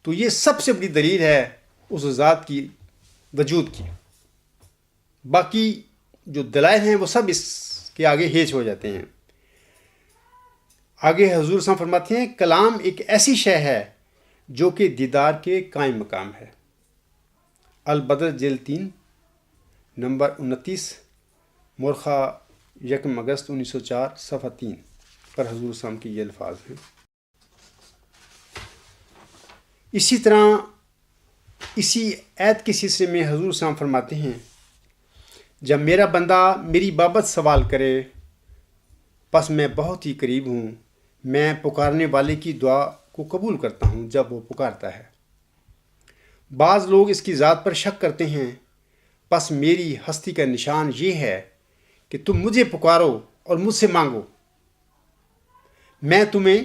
تو یہ سب سے بڑی دلیل ہے اس ذات کی وجود کی۔ باقی جو دلائل ہیں وہ سب اس کے آگے ہیچ ہو جاتے ہیں۔ آگے حضور صلی اللہ علیہ وسلم فرماتے ہیں کلام ایک ایسی شے ہے جو کہ دیدار کے قائم مقام ہے۔ البدر جلد 3 نمبر 29 مورخہ 1 اگست 1904 صفحہ 3 پر حضور صلی اللہ علیہ وسلم کے یہ الفاظ ہیں۔ اسی طرح اسی آیت کے سلسلے میں حضور صلی اللہ علیہ وسلم فرماتے ہیں جب میرا بندہ میری بابت سوال کرے پس میں بہت ہی قریب ہوں، میں پکارنے والے کی دعا کو قبول کرتا ہوں جب وہ پکارتا ہے۔ بعض لوگ اس کی ذات پر شک کرتے ہیں، پس میری ہستی کا نشان یہ ہے کہ تم مجھے پکارو اور مجھ سے مانگو، میں تمہیں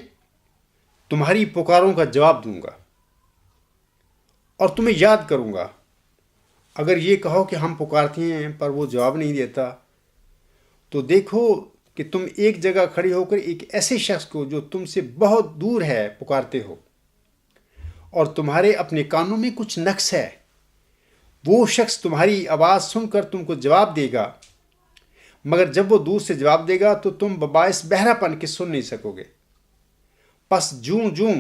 تمہاری پکاروں کا جواب دوں گا اور تمہیں یاد کروں گا۔ اگر یہ کہو کہ ہم پکارتے ہیں پر وہ جواب نہیں دیتا تو دیکھو کہ تم ایک جگہ کھڑے ہو کر ایک ایسے شخص کو جو تم سے بہت دور ہے پکارتے ہو اور تمہارے اپنے کانوں میں کچھ نقص ہے۔ وہ شخص تمہاری آواز سن کر تم کو جواب دے گا، مگر جب وہ دور سے جواب دے گا تو تم بباعث بہرا پن کے سن نہیں سکو گے۔ پس جوں جوں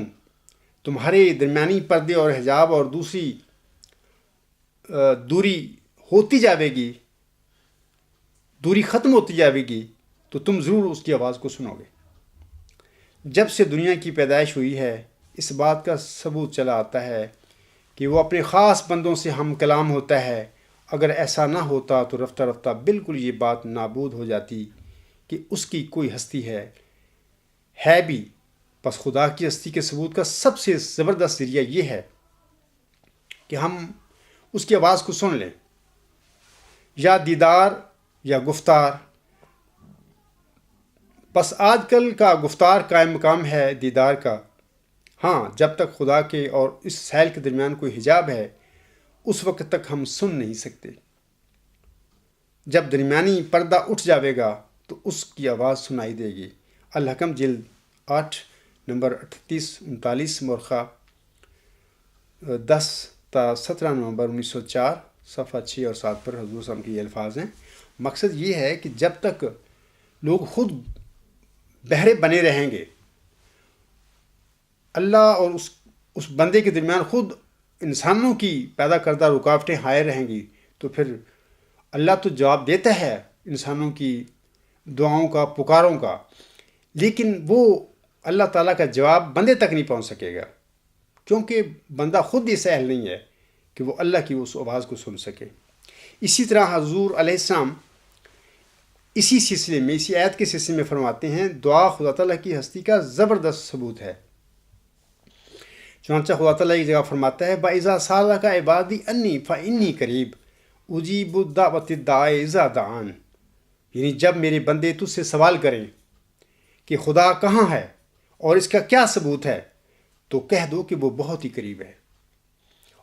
تمہارے درمیانی پردے اور حجاب اور دوسری دوری ہوتی جاوے گی، دوری ختم ہوتی جاوے گی تو تم ضرور اس کی آواز کو سنو گے۔ جب سے دنیا کی پیدائش ہوئی ہے اس بات کا ثبوت چلا آتا ہے کہ وہ اپنے خاص بندوں سے ہم کلام ہوتا ہے۔ اگر ایسا نہ ہوتا تو رفتہ رفتہ بالکل یہ بات نابود ہو جاتی کہ اس کی کوئی ہستی ہے بھی۔ پس خدا کی ہستی کے ثبوت کا سب سے زبردست ذریعہ یہ ہے کہ ہم اس کی آواز کو سن لیں، یا دیدار یا گفتار۔ پس آج کل کا گفتار قائم مقام ہے دیدار کا۔ ہاں، جب تک خدا کے اور اس سائل کے درمیان کوئی حجاب ہے اس وقت تک ہم سن نہیں سکتے۔ جب درمیانی پردہ اٹھ جاوے گا تو اس کی آواز سنائی دے گی۔ الحکم جلد 8 نمبر 38-39 مورخہ 10 تا 17 نومبر 1904 صفحہ 6 اور 7 پر حضور صلی اللہ علیہ وسلم کے یہ الفاظ ہیں۔ مقصد یہ ہے کہ جب تک لوگ خود بہرے بنے رہیں گے، اللہ اور اس بندے کے درمیان خود انسانوں کی پیدا کردہ رکاوٹیں حائل رہیں گی، تو پھر اللہ تو جواب دیتا ہے انسانوں کی دعاؤں کا، پکاروں کا، لیکن وہ اللہ تعالیٰ کا جواب بندے تک نہیں پہنچ سکے گا، کیونکہ بندہ خود اس اہل نہیں ہے کہ وہ اللہ کی اس آواز کو سن سکے۔ اسی طرح حضور علیہ السلام اسی سلسلے میں، اسی آیت کے سلسلے میں فرماتے ہیں دعا خدا تعالیٰ کی ہستی کا زبردست ثبوت ہے۔ چنانچہ خدا تعالیٰ ایک جگہ فرماتا ہے بَإِذَا سَأَلَكَ عِبَادِي عَنِّي فَإِنِّي قَرِيبٌ أُجِيبُ دَعْوَةَ الدَّاعِ إِذَا دَعَانِ، یعنی جب میرے بندے تجھ سے سوال کریں کہ خدا کہاں ہے اور اس کا کیا ثبوت ہے تو کہہ دو کہ وہ بہت ہی قریب ہے۔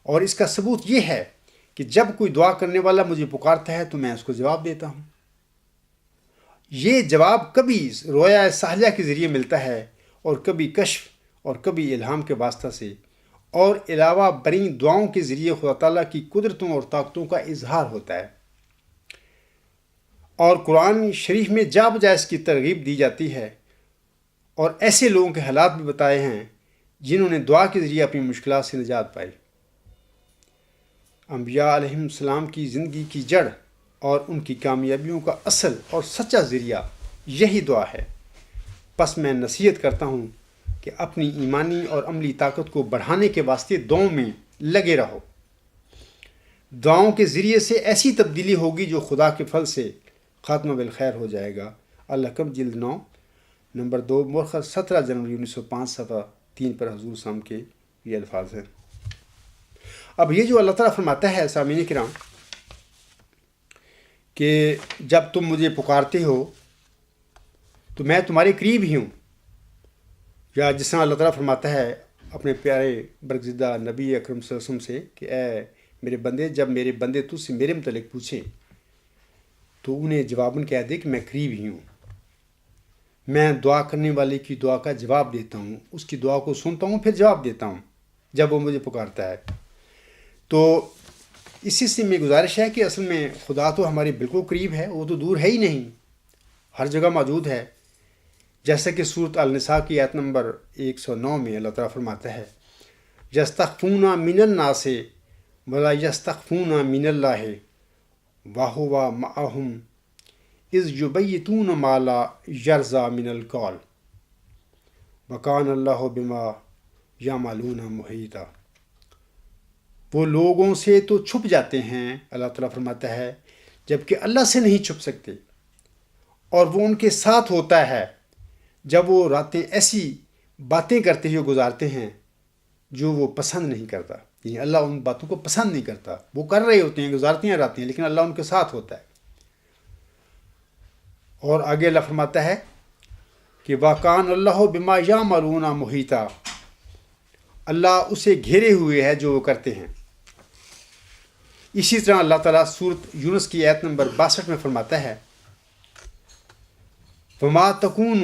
اور اس کا ثبوت یہ ہے کہ جب کوئی دعا کرنے والا مجھے پکارتا ہے تو میں اس کو جواب دیتا ہوں۔ یہ جواب کبھی رویا ساحلیہ کے ذریعے ملتا ہے اور کبھی کشف اور کبھی الہام کے واسطہ سے، اور علاوہ بریں دعاؤں کے ذریعے خدا تعالیٰ کی قدرتوں اور طاقتوں کا اظہار ہوتا ہے۔ اور قرآن شریف میں جا بجا اس کی ترغیب دی جاتی ہے، اور ایسے لوگوں کے حالات بھی بتائے ہیں جنہوں نے دعا کے ذریعے اپنی مشکلات سے نجات پائی۔ انبیاء علیہ السلام کی زندگی کی جڑ اور ان کی کامیابیوں کا اصل اور سچا ذریعہ یہی دعا ہے۔ پس میں نصیحت کرتا ہوں کہ اپنی ایمانی اور عملی طاقت کو بڑھانے کے واسطے دعاؤں میں لگے رہو۔ دعاؤں کے ذریعے سے ایسی تبدیلی ہوگی جو خدا کے فضل سے خاتمہ بالخیر ہو جائے گا۔ الحکم جلد 9 نمبر 2 مورخہ 17 جنوری 1905 صفحہ 3 پر حضور صلی اللہ علیہ وسلم کے یہ الفاظ ہیں۔ اب یہ جو اللہ تعالیٰ فرماتا ہے سامعین کرام کہ جب تم مجھے پکارتے ہو تو میں تمہارے قریب ہی ہوں، یا جس طرح اللہ تعالیٰ فرماتا ہے اپنے پیارے برگزیدہ نبی اکرم صلی اللہ علیہ وسلم سے کہ اے میرے بندے، جب میرے بندے تجھ سے میرے متعلق پوچھیں تو انہیں جواباً کہہ دے کہ میں قریب ہی ہوں، میں دعا کرنے والے کی دعا کا جواب دیتا ہوں، اس کی دعا کو سنتا ہوں پھر جواب دیتا ہوں جب وہ مجھے پکارتا ہے۔ تو اسی سے میری گزارش ہے کہ اصل میں خدا تو ہمارے بالکل قریب ہے، وہ تو دور ہے ہی نہیں، ہر جگہ موجود ہے۔ جیسا کہ سورۃ النساء کی آیت نمبر 109 میں اللہ تعالیٰ فرماتا ہے یستخفون من الناس ولا یستخفون من اللہ وہو معہم اذ یبیتون ما لا یرضی من القول وکان اللہ بما یعملون محیطا۔ وہ لوگوں سے تو چھپ جاتے ہیں، اللہ تعالیٰ فرماتا ہے، جبکہ اللہ سے نہیں چھپ سکتے، اور وہ ان کے ساتھ ہوتا ہے جب وہ راتیں ایسی باتیں کرتے ہوئے گزارتے ہیں جو وہ پسند نہیں کرتا۔ یعنی اللہ ان باتوں کو پسند نہیں کرتا، وہ کر رہے ہوتے ہیں، گزارتے ہیں راتیں، لیکن اللہ ان کے ساتھ ہوتا ہے۔ اور آگے اللہ فرماتا ہے کہ وَكَانَ اللَّهُ بِمَا يَعْمَلُونَ مُحِيطًا، اللہ اسے گھیرے ہوئے ہے جو وہ کرتے ہیں۔ اسی طرح اللہ تعالیٰ سورۃ یونس کی آیت نمبر 62 میں فرماتا ہے وَمَا تَكُونُ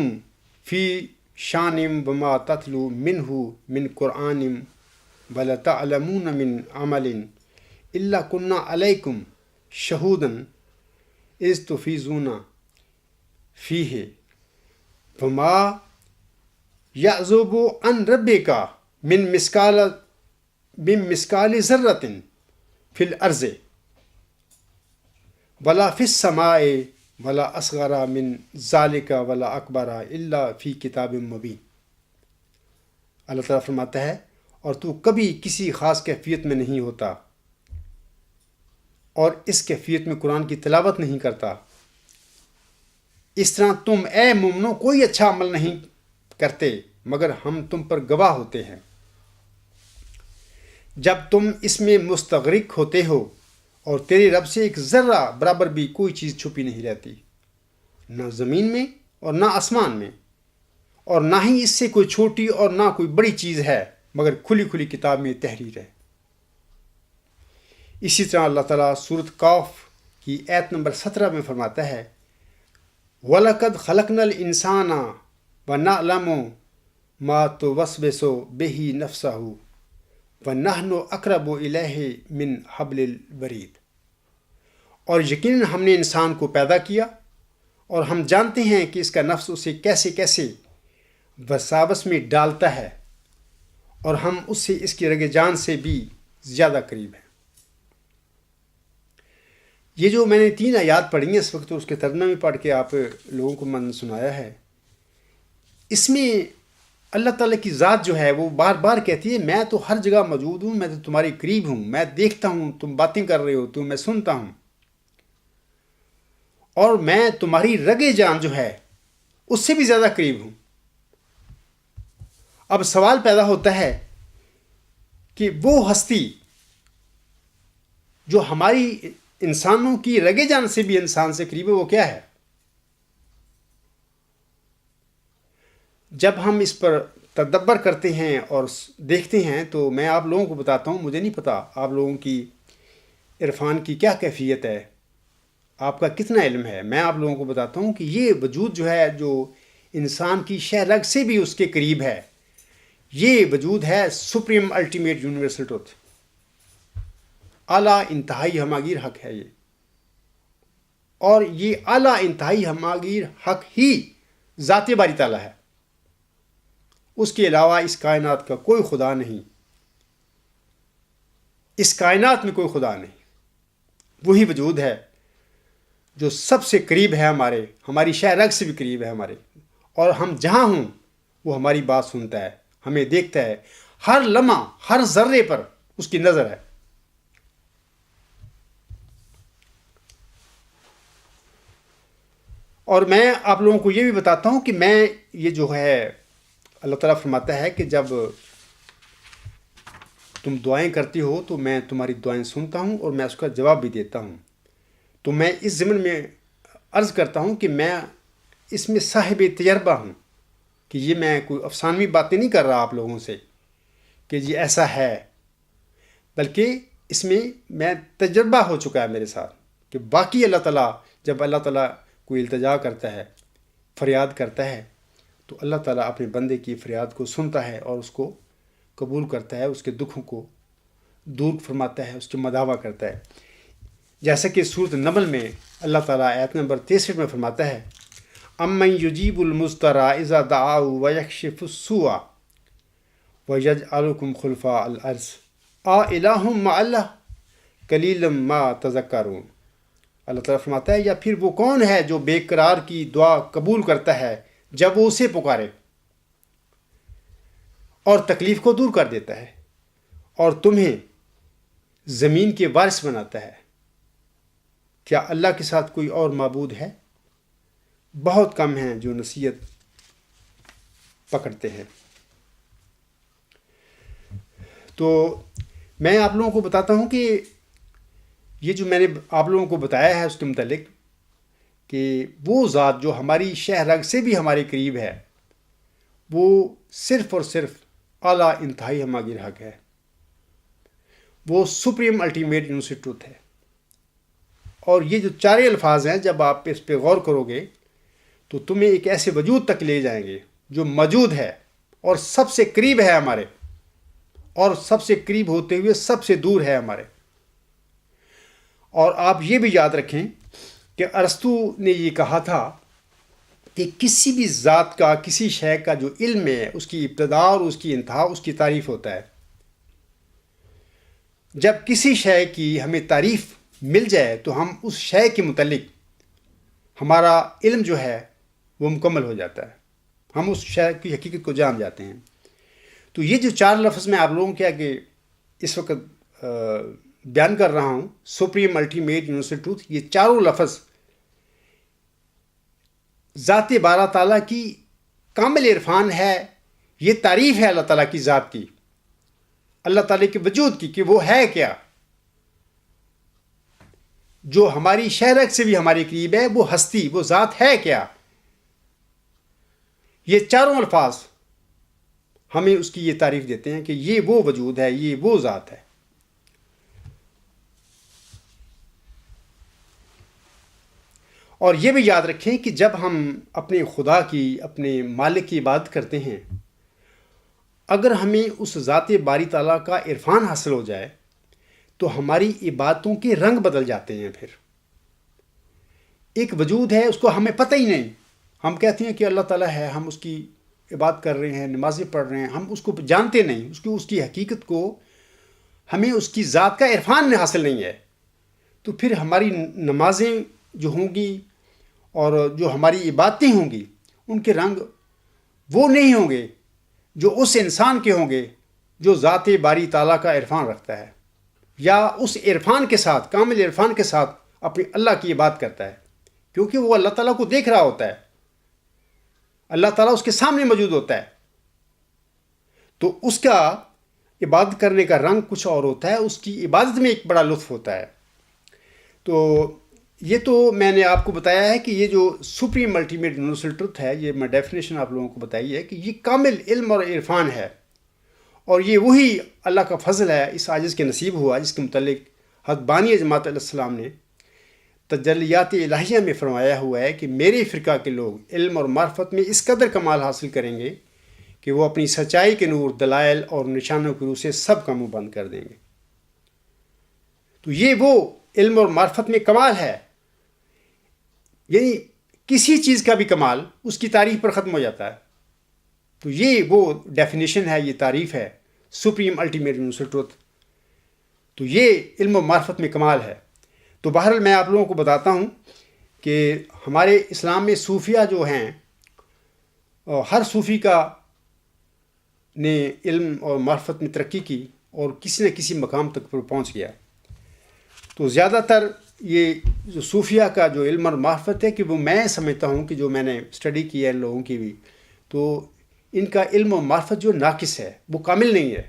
فِي شَانٍ وَمَا تَتْلُو مِنْهُ مِنْ قُرْآنٍ وَلَتَعْلَمُونَ مِنْ عَمَلٍ إِلَّا كُنَّا عَلَيْكُمْ شَهُودًا إِذْ تُفِيضُونَ فِيهِ وَمَا يَعْزُبُ عَنْ رَبِّكَ من مسکال ذرۃ فی الارض ولا فی السماء ولا اصغر من ذالک ولا اکبر الا فی کتاب مبین۔ اللہ تعالیٰ فرماتا ہے اور تو کبھی کسی خاص کیفیت میں نہیں ہوتا اور اس کیفیت میں قرآن کی تلاوت نہیں کرتا، اس طرح تم اے مومنو کوئی اچھا عمل نہیں کرتے مگر ہم تم پر گواہ ہوتے ہیں جب تم اس میں مستغرق ہوتے ہو، اور تیرے رب سے ایک ذرہ برابر بھی کوئی چیز چھپی نہیں رہتی، نہ زمین میں اور نہ آسمان میں، اور نہ ہی اس سے کوئی چھوٹی اور نہ کوئی بڑی چیز ہے مگر کھلی کھلی کتاب میں تحریر ہے۔ اسی طرح اللہ تعالیٰ سورۃ قاف کی آیت نمبر 17 میں فرماتا ہے وَلَقَدْ خَلَقْنَا الْإِنسَانَ وَنَعْلَمُ مَا تُوَسْوِسُ بِهِ نَفْسُهُ وَنَحْنُ أَقْرَبُ إِلَيْهِ مِنْ حَبْلِ الْوَرِيدِ۔ اور یقیناً ہم نے انسان کو پیدا کیا اور ہم جانتے ہیں کہ اس کا نفس اسے کیسے کیسے وساوس میں ڈالتا ہے، اور ہم اس سے اس کی رگ جان سے بھی زیادہ قریب ہیں۔ یہ جو میں نے 3 آیات پڑھی ہیں اس وقت، اس کے ترجمہ میں پڑھ کے آپ لوگوں کو من سنایا ہے، اس میں اللہ تعالیٰ کی ذات جو ہے وہ بار بار کہتی ہے میں تو ہر جگہ موجود ہوں، میں تو تمہارے قریب ہوں، میں دیکھتا ہوں تم باتیں کر رہے ہو تو میں سنتا ہوں، اور میں تمہاری رگ جان جو ہے اس سے بھی زیادہ قریب ہوں۔ اب سوال پیدا ہوتا ہے کہ وہ ہستی جو ہماری انسانوں کی رگ جان سے بھی انسان سے قریب ہے وہ کیا ہے؟ جب ہم اس پر تدبر کرتے ہیں اور دیکھتے ہیں تو میں آپ لوگوں کو بتاتا ہوں، مجھے نہیں پتا آپ لوگوں کی عرفان کی کیا کیفیت ہے، آپ کا کتنا علم ہے۔ میں آپ لوگوں کو بتاتا ہوں کہ یہ وجود جو ہے جو انسان کی شہ رگ سے بھی اس کے قریب ہے، یہ وجود ہے سپریم الٹیمیٹ یونیورسل ٹروتھ، اعلیٰ انتہائی ہماگیر حق ہے یہ، اور یہ اعلیٰ انتہائی ہماگیر حق ہی ذات باری تعالیٰ ہے، اس کے علاوہ اس کائنات کا کوئی خدا نہیں، اس کائنات میں کوئی خدا نہیں۔ وہی وجود ہے جو سب سے قریب ہے، ہماری شہ رگ سے بھی قریب ہے ہمارے، اور ہم جہاں ہوں وہ ہماری بات سنتا ہے، ہمیں دیکھتا ہے، ہر لمحہ ہر ذرے پر اس کی نظر ہے۔ اور میں آپ لوگوں کو یہ بھی بتاتا ہوں کہ میں یہ جو ہے اللہ تعالیٰ فرماتا ہے کہ جب تم دعائیں کرتی ہو تو میں تمہاری دعائیں سنتا ہوں اور میں اس کا جواب بھی دیتا ہوں۔ تو میں اس ضمن میں عرض کرتا ہوں کہ میں اس میں صاحب تجربہ ہوں، کہ یہ میں کوئی افسانوی باتیں نہیں کر رہا آپ لوگوں سے کہ جی ایسا ہے، بلکہ اس میں تجربہ ہو چکا ہے میرے ساتھ کہ باقی اللہ تعالیٰ، جب اللہ تعالیٰ کوئی التجا کرتا ہے، فریاد کرتا ہے، تو اللہ تعالیٰ اپنے بندے کی فریاد کو سنتا ہے اور اس کو قبول کرتا ہے، اس کے دکھوں کو دور فرماتا ہے، اس کی مداوع کرتا ہے۔ جیسا کہ سورۃ نمل میں اللہ تعالیٰ آیت نمبر 63 میں فرماتا ہے، امن یجیب المضطر اذا دعاہ ویکشف السوء ویجعلکم خلفاء الارض الہ مع اللہ قلیلا ما تذکرون۔ اللہ تعالیٰ فرماتا ہے، یا پھر وہ کون ہے جو بے قرار کی دعا قبول کرتا ہے جب وہ اسے پکارے اور تکلیف کو دور کر دیتا ہے اور تمہیں زمین کے وارث بناتا ہے؟ کیا اللہ کے ساتھ کوئی اور معبود ہے؟ بہت کم ہیں جو نصیحت پکڑتے ہیں۔ تو میں آپ لوگوں کو بتاتا ہوں کہ یہ جو میں نے آپ لوگوں کو بتایا ہے اس کے متعلق کہ وہ ذات جو ہماری شہ رگ سے بھی ہمارے قریب ہے، وہ صرف اور صرف اعلیٰ انتہائی ہماگیر حق ہے، وہ سپریم الٹیمیٹ یونیورسل ٹروتھ ہے۔ اور یہ جو چارے الفاظ ہیں، جب آپ اس پہ غور کرو گے تو تمہیں ایک ایسے وجود تک لے جائیں گے جو موجود ہے اور سب سے قریب ہے ہمارے، اور سب سے قریب ہوتے ہوئے سب سے دور ہے ہمارے۔ اور آپ یہ بھی یاد رکھیں کہ ارسطو نے یہ کہا تھا کہ کسی بھی ذات کا، کسی شے کا جو علم ہے، اس کی ابتدا اور اس کی انتہا اس کی تعریف ہوتا ہے۔ جب کسی شے کی ہمیں تعریف مل جائے تو ہم اس شے کے متعلق ہمارا علم جو ہے وہ مکمل ہو جاتا ہے، ہم اس شے کی حقیقت کو جان جاتے ہیں۔ تو یہ جو چار لفظ میں آپ لوگوں کے آگے اس وقت بیان کر رہا ہوں، سپریم الٹیمیٹ یونیورسل ٹروتھ، یہ چاروں لفظ ذات بارہ تعالیٰ کی کامل عرفان ہے، یہ تعریف ہے اللہ تعالیٰ کی ذات کی، اللہ تعالیٰ کے وجود کی، کہ وہ ہے کیا، جو ہماری شہ رگ سے بھی ہمارے قریب ہے، وہ ہستی، وہ ذات ہے کیا۔ یہ چاروں الفاظ ہمیں اس کی یہ تعریف دیتے ہیں کہ یہ وہ وجود ہے، یہ وہ ذات ہے۔ اور یہ بھی یاد رکھیں کہ جب ہم اپنے خدا کی، اپنے مالک کی عبادت کرتے ہیں، اگر ہمیں اس ذات باری تعالیٰ کا عرفان حاصل ہو جائے تو ہماری عبادتوں کے رنگ بدل جاتے ہیں۔ پھر ایک وجود ہے، اس کو ہمیں پتہ ہی نہیں، ہم کہتے ہیں کہ اللہ تعالیٰ ہے، ہم اس کی عبادت کر رہے ہیں، نمازیں پڑھ رہے ہیں، ہم اس کو جانتے نہیں، اس کی حقیقت کو، ہمیں اس کی ذات کا عرفان حاصل نہیں ہے۔ تو پھر ہماری نمازیں جو ہوں گی اور جو ہماری عبادتیں ہوں گی، ان کے رنگ وہ نہیں ہوں گے جو اس انسان کے ہوں گے جو ذات باری تعالیٰ کا عرفان رکھتا ہے، یا اس عرفان کے ساتھ، کامل عرفان کے ساتھ اپنے اللہ کی عبادت کرتا ہے، کیونکہ وہ اللہ تعالیٰ کو دیکھ رہا ہوتا ہے، اللہ تعالیٰ اس کے سامنے موجود ہوتا ہے۔ تو اس کا عبادت کرنے کا رنگ کچھ اور ہوتا ہے، اس کی عبادت میں ایک بڑا لطف ہوتا ہے۔ تو یہ تو میں نے آپ کو بتایا ہے کہ یہ جو سپریم الٹیمیٹ یونیورسل ٹروتھ ہے، یہ میں ڈیفینیشن آپ لوگوں کو بتائی ہے کہ یہ کامل علم اور عرفان ہے، اور یہ وہی اللہ کا فضل ہے اس عاجز کے نصیب ہوا جس کے متعلق حضرت بانی جماعت علیہ السلام نے تجلیات الہیہ میں فرمایا ہوا ہے کہ میرے فرقہ کے لوگ علم اور معرفت میں اس قدر کمال حاصل کریں گے کہ وہ اپنی سچائی کے نور، دلائل اور نشانوں کی روح سے سب کا منہ بند کر دیں گے۔ تو یہ وہ علم اور معرفت میں کمال ہے، یعنی کسی چیز کا بھی کمال اس کی تعریف پر ختم ہو جاتا ہے۔ تو یہ وہ ڈیفینیشن ہے، یہ تعریف ہے سپریم الٹیمیٹ یونیورسل ٹروتھ۔ تو یہ علم و معرفت میں کمال ہے۔ تو بہرحال میں آپ لوگوں کو بتاتا ہوں کہ ہمارے اسلام میں صوفیہ جو ہیں، ہر صوفی نے علم اور معرفت میں ترقی کی اور کسی نہ کسی مقام تک پر پہنچ گیا۔ تو زیادہ تر یہ جو صوفیہ کا جو علم اور معرفت ہے، کہ وہ میں سمجھتا ہوں کہ جو میں نے اسٹڈی کی ہے ان لوگوں کی بھی، تو ان کا علم و معرفت جو ناقص ہے، وہ کامل نہیں ہے۔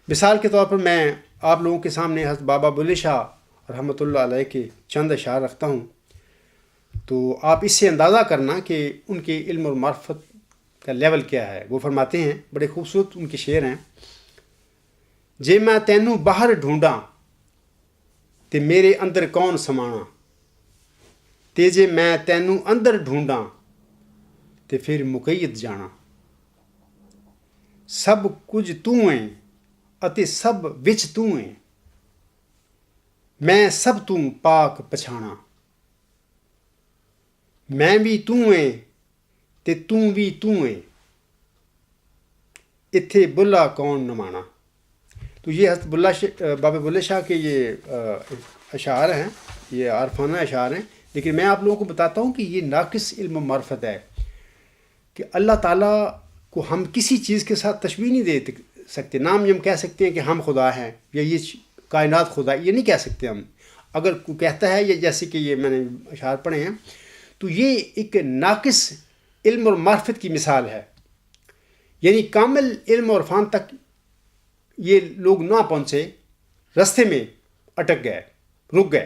مثال کے طور پر میں آپ لوگوں کے سامنے حضرت بابا بلے شاہ رحمۃ اللہ علیہ کے چند اشعار رکھتا ہوں، تو آپ اس سے اندازہ کرنا کہ ان کے علم اور معرفت کا لیول کیا ہے. وہ فرماتے ہیں، بڑے خوبصورت ان کے شعر ہیں، جے میں تینوں باہر ڈھونڈاں تے میرے اندر کون سمانا، تے جے میں تینوں اندر ڈھونڈاں تے پھر مقید جانا. سب کچھ تو ہے اتے سب وچ تو ہے، میں سب تو پاک پچھانا. میں بھی تو ہے تے تو بھی تو ہے، اتھے بلا کون نمانا. تو یہ حضرت بابا بلے شاہ کے یہ اشعار ہیں، یہ عارفانہ اشعار ہیں. لیکن میں آپ لوگوں کو بتاتا ہوں کہ یہ ناقص علم و معرفت ہے کہ اللہ تعالیٰ کو ہم کسی چیز کے ساتھ تشبیہ نہیں دے سکتے. نام ہم کہہ سکتے ہیں کہ ہم خدا ہیں یا یہ کائنات خدا، یہ نہیں کہہ سکتے ہم. اگر کوئی کہتا ہے، یا جیسے کہ یہ میں نے اشعار پڑھے ہیں، تو یہ ایک ناقص علم اور معرفت کی مثال ہے. یعنی کامل علم اور عرفان تک یہ لوگ نہ پہنچے، رستے میں اٹک گئے، رک گئے.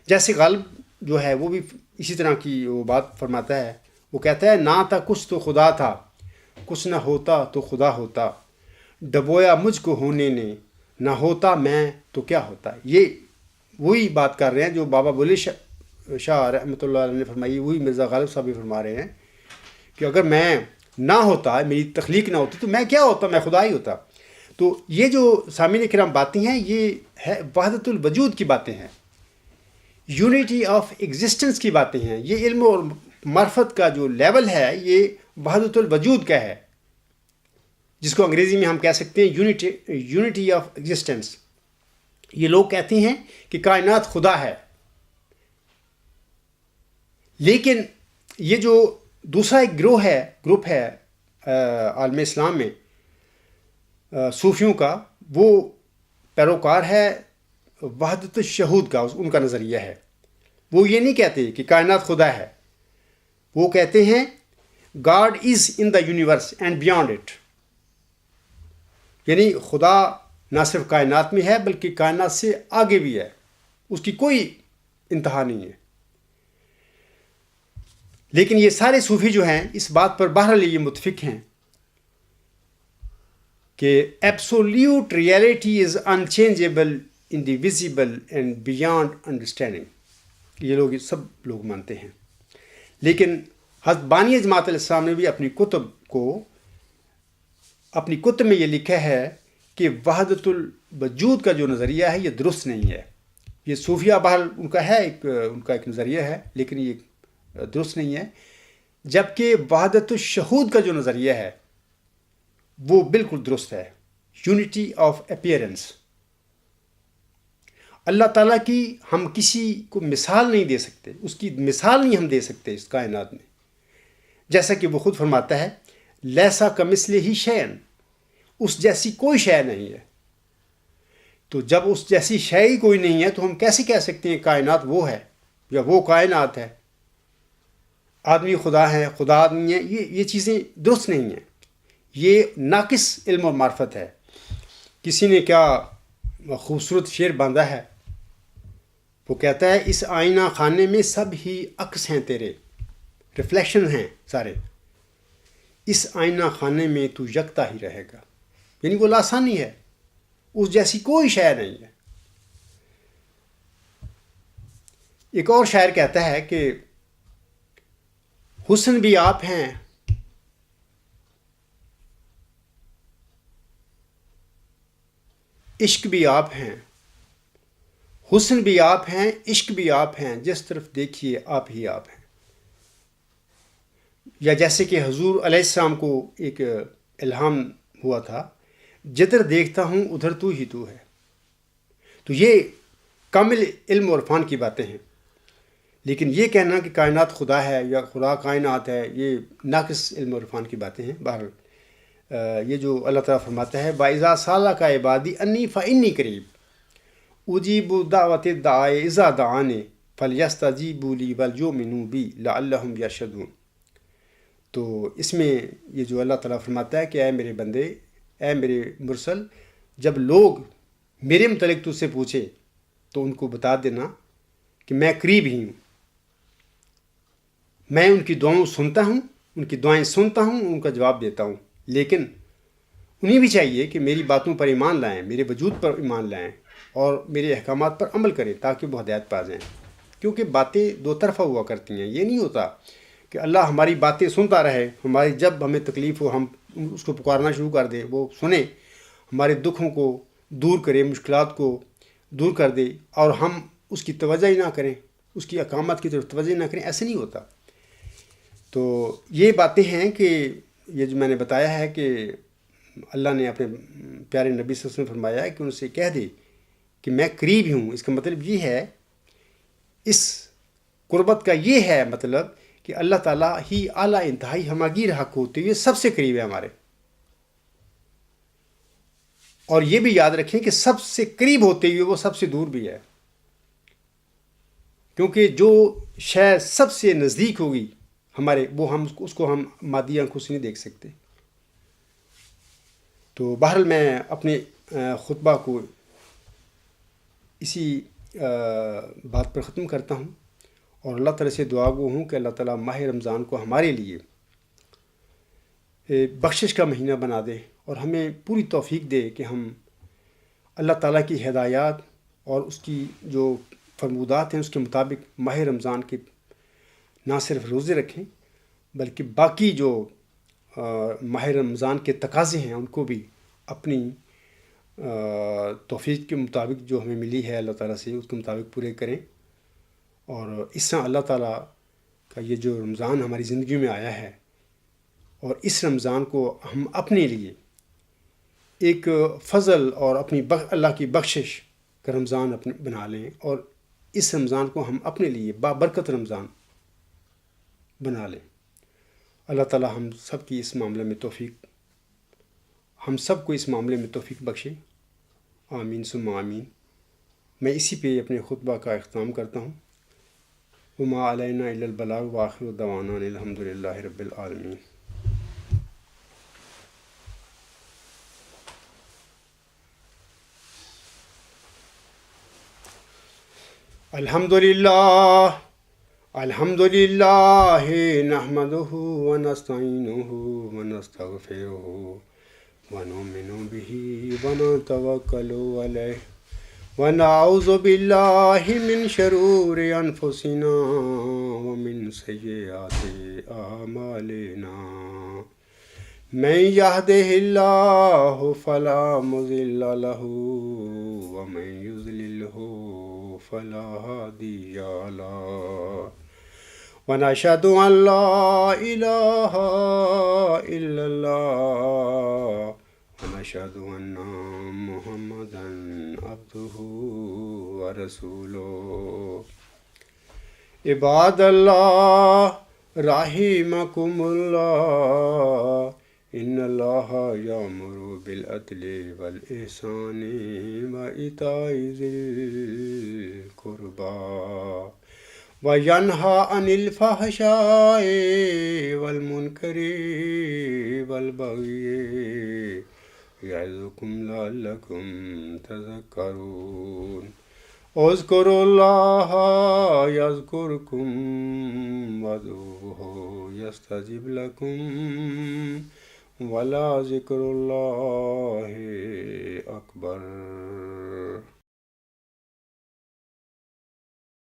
جیسے غالب جو ہے وہ بھی اسی طرح کی وہ بات فرماتا ہے. وہ کہتا ہے، نہ تھا کچھ تو خدا تھا، کچھ نہ ہوتا تو خدا ہوتا، ڈبویا مجھ کو ہونے نے، نہ ہوتا میں تو کیا ہوتا. یہ وہی بات کر رہے ہیں جو بابا بلے شاہ رحمۃ اللہ علیہ نے فرمائی، وہی مرزا غالب صاحب بھی فرما رہے ہیں کہ اگر میں نہ ہوتا، میری تخلیق نہ ہوتی، تو میں کیا ہوتا؟ میں خدا ہی ہوتا. تو یہ جو سامعین کرام باتیں ہیں، یہ ہے وحدت الوجود کی باتیں ہیں، یونٹی آف ایگزسٹنس کی باتیں ہیں. یہ علم اور معرفت کا جو لیول ہے، یہ وحدت الوجود کا ہے، جس کو انگریزی میں ہم کہہ سکتے ہیں یونٹی آف ایگزسٹنس. یہ لوگ کہتے ہیں کہ کائنات خدا ہے، لیکن یہ جو دوسرا ایک گروپ ہے عالم اسلام میں صوفیوں کا، وہ پیروکار ہے وحدت الشہود کا. ان کا نظریہ ہے، وہ یہ نہیں کہتے کہ کائنات خدا ہے، وہ کہتے ہیں God is in the universe and beyond it. یعنی خدا نہ صرف کائنات میں ہے بلکہ کائنات سے آگے بھی ہے، اس کی کوئی انتہا نہیں ہے. لیکن یہ سارے صوفی جو ہیں اس بات پر بہرحال یہ متفق ہیں کہ absolute reality is unchangeable, indivisible and beyond understanding. یہ لوگ سب لوگ مانتے ہیں. لیکن حضرت بانی جماعت الاسلام نے بھی اپنی کتب میں یہ لکھا ہے کہ وحدت الوجود کا جو نظریہ ہے یہ درست نہیں ہے. یہ صوفیہ بہرحال ان کا ایک نظریہ ہے، لیکن یہ درست نہیں ہے. جبکہ وحدت الشہود کا جو نظریہ ہے وہ بالکل درست ہے، یونٹی آف اپیئرنس. اللہ تعالیٰ کی ہم کسی کو مثال نہیں دے سکتے، اس کی مثال نہیں ہم دے سکتے اس کائنات میں. جیسا کہ وہ خود فرماتا ہے، لیسا کمثلہ شیئن، اس جیسی کوئی شے نہیں ہے. تو جب اس جیسی شے ہی کوئی نہیں ہے تو ہم کیسے کہہ سکتے ہیں کائنات وہ ہے یا وہ کائنات ہے؟ آدمی خدا ہے، خدا آدمی ہے، یہ چیزیں درست نہیں ہیں. یہ ناقص علم اور معرفت ہے. کسی نے کیا خوبصورت شعر باندھا ہے، وہ کہتا ہے، اس آئینہ خانے میں سب ہی عکس ہیں تیرے، ریفلیکشن ہیں سارے، اس آئینہ خانے میں تو یکتا ہی رہے گا. یعنی وہ لاسانی ہے، اس جیسی کوئی شے نہیں ہے. ایک اور شاعر کہتا ہے کہ حسن بھی آپ ہیں، عشق بھی آپ ہیں، حسن بھی آپ ہیں، عشق بھی آپ ہیں، جس طرف دیکھیے آپ ہی آپ ہیں. یا جیسے کہ حضور علیہ السلام کو ایک الہام ہوا تھا، جدھر دیکھتا ہوں ادھر تو ہی تو ہے. تو یہ کامل علم اور عرفان کی باتیں ہیں. لیکن یہ کہنا کہ کائنات خدا ہے یا خدا کائنات ہے، یہ ناقص علم اور عرفان کی باتیں ہیں. بہرحال یہ جو اللہ تعالیٰ فرماتا ہے، وَإِذَا سَأَلَكَ عِبَادِي أَنِّي فَإِنِّي قَرِيبٌ أُجِيبُ دَعْوَةَ الدَّاعِ إِذَا دَعَانِ فَلْيَسْتَجِيبُوا لِي وَلْيُؤْمِنُوا بِي لَعَلَّهُمْ يَرْشُدُونَ. تو اس میں یہ جو اللہ تعالیٰ فرماتا ہے کہ اے میرے بندے، اے میرے مرسل، جب لوگ میرے متعلق تجھ سے پوچھے تو ان کو بتا دینا کہ میں قریب ہی ہوں، میں ان کی دعاؤں سنتا ہوں ان کی دعائیں سنتا ہوں، ان کا جواب دیتا ہوں، لیکن انہیں بھی چاہیے کہ میری باتوں پر ایمان لائیں، میرے وجود پر ایمان لائیں اور میرے احکامات پر عمل کریں تاکہ وہ ہدایت پا جائیں، کیونکہ باتیں دو طرفہ ہوا کرتی ہیں۔ یہ نہیں ہوتا کہ اللہ ہماری باتیں سنتا رہے، ہماری جب ہمیں تکلیف ہو ہم اس کو پکارنا شروع کر دیں، وہ سنے، ہمارے دکھوں کو دور کرے، مشکلات کو دور کر دے، اور ہم اس کی توجہ ہی نہ کریں، اس کی احکامات کی طرف توجہ ہی نہ کریں۔ ایسے نہیں ہوتا۔ تو یہ باتیں ہیں کہ یہ جو میں نے بتایا ہے کہ اللہ نے اپنے پیارے نبی صلی اللہ علیہ وسلم فرمایا ہے کہ ان سے کہہ دے کہ میں قریب ہی ہوں۔ اس کا مطلب یہ ہے، اس قربت کا یہ ہے مطلب کہ اللہ تعالیٰ ہی اعلیٰ انتہائی ہماگیر حق ہوتے ہوئے سب سے قریب ہے ہمارے۔ اور یہ بھی یاد رکھیں کہ سب سے قریب ہوتے ہوئے وہ سب سے دور بھی ہے، کیونکہ جو شے سب سے نزدیک ہوگی ہمارے، وہ ہم اس کو ہم مادی آنکھوں سے نہیں دیکھ سکتے۔ تو بہرحال میں اپنے خطبہ کو اسی بات پر ختم کرتا ہوں، اور اللہ تعالیٰ سے دعا گو ہوں کہ اللہ تعالیٰ ماہ رمضان کو ہمارے لیے بخشش کا مہینہ بنا دے، اور ہمیں پوری توفیق دے کہ ہم اللہ تعالیٰ کی ہدایات اور اس کی جو فرمودات ہیں اس کے مطابق ماہ رمضان کے نہ صرف روزے رکھیں، بلکہ باقی جو ماہ رمضان کے تقاضے ہیں ان کو بھی اپنی توفیق کے مطابق جو ہمیں ملی ہے اللہ تعالیٰ سے اس کے مطابق پورے کریں۔ اور اس طرح اللہ تعالیٰ کا یہ جو رمضان ہماری زندگی میں آیا ہے، اور اس رمضان کو ہم اپنے لیے ایک فضل اور اپنی اللہ کی بخشش کا رمضان بنا لیں، اور اس رمضان کو ہم اپنے لیے بابرکت رمضان بنا لیں۔ اللہ تعالیٰ ہم سب کی اس معاملے میں توفیق، ہم سب کو اس معاملے میں توفیق بخشے، آمین ثم آمین۔ میں اسی پہ اپنے خطبہ کا اختتام کرتا ہوں۔ وما علینا الا البلاغ وآخر دعوانا الحمد للہ رب العالمین۔ الحمد للہ نحمدہ ونستعینہ ونستغفرہ ونؤمن بہ ونتوکل علیہ ونعوذ باللہ من شرور انفسنا ومن سیئات اعمالنا، من یہدہ اللہ فلا مضل لہ ومن یضللہ فلا ہادی لہ، ونشہد ان لا الہ الا اللہ ونشہد ان محمدا عبدہ ورسولہ۔ عباد اللہ رحمکم اللہ، ان اللہ یامر بالعدل والاحسان وایتاء ذی القربی وینہی عن الفحشاء والمنکر والبغی یعظکم لعلکم تذکرون۔ اذکروا اللہ یذکرکم وادعوہ یستجب لکم ولذکر اللہ اکبر۔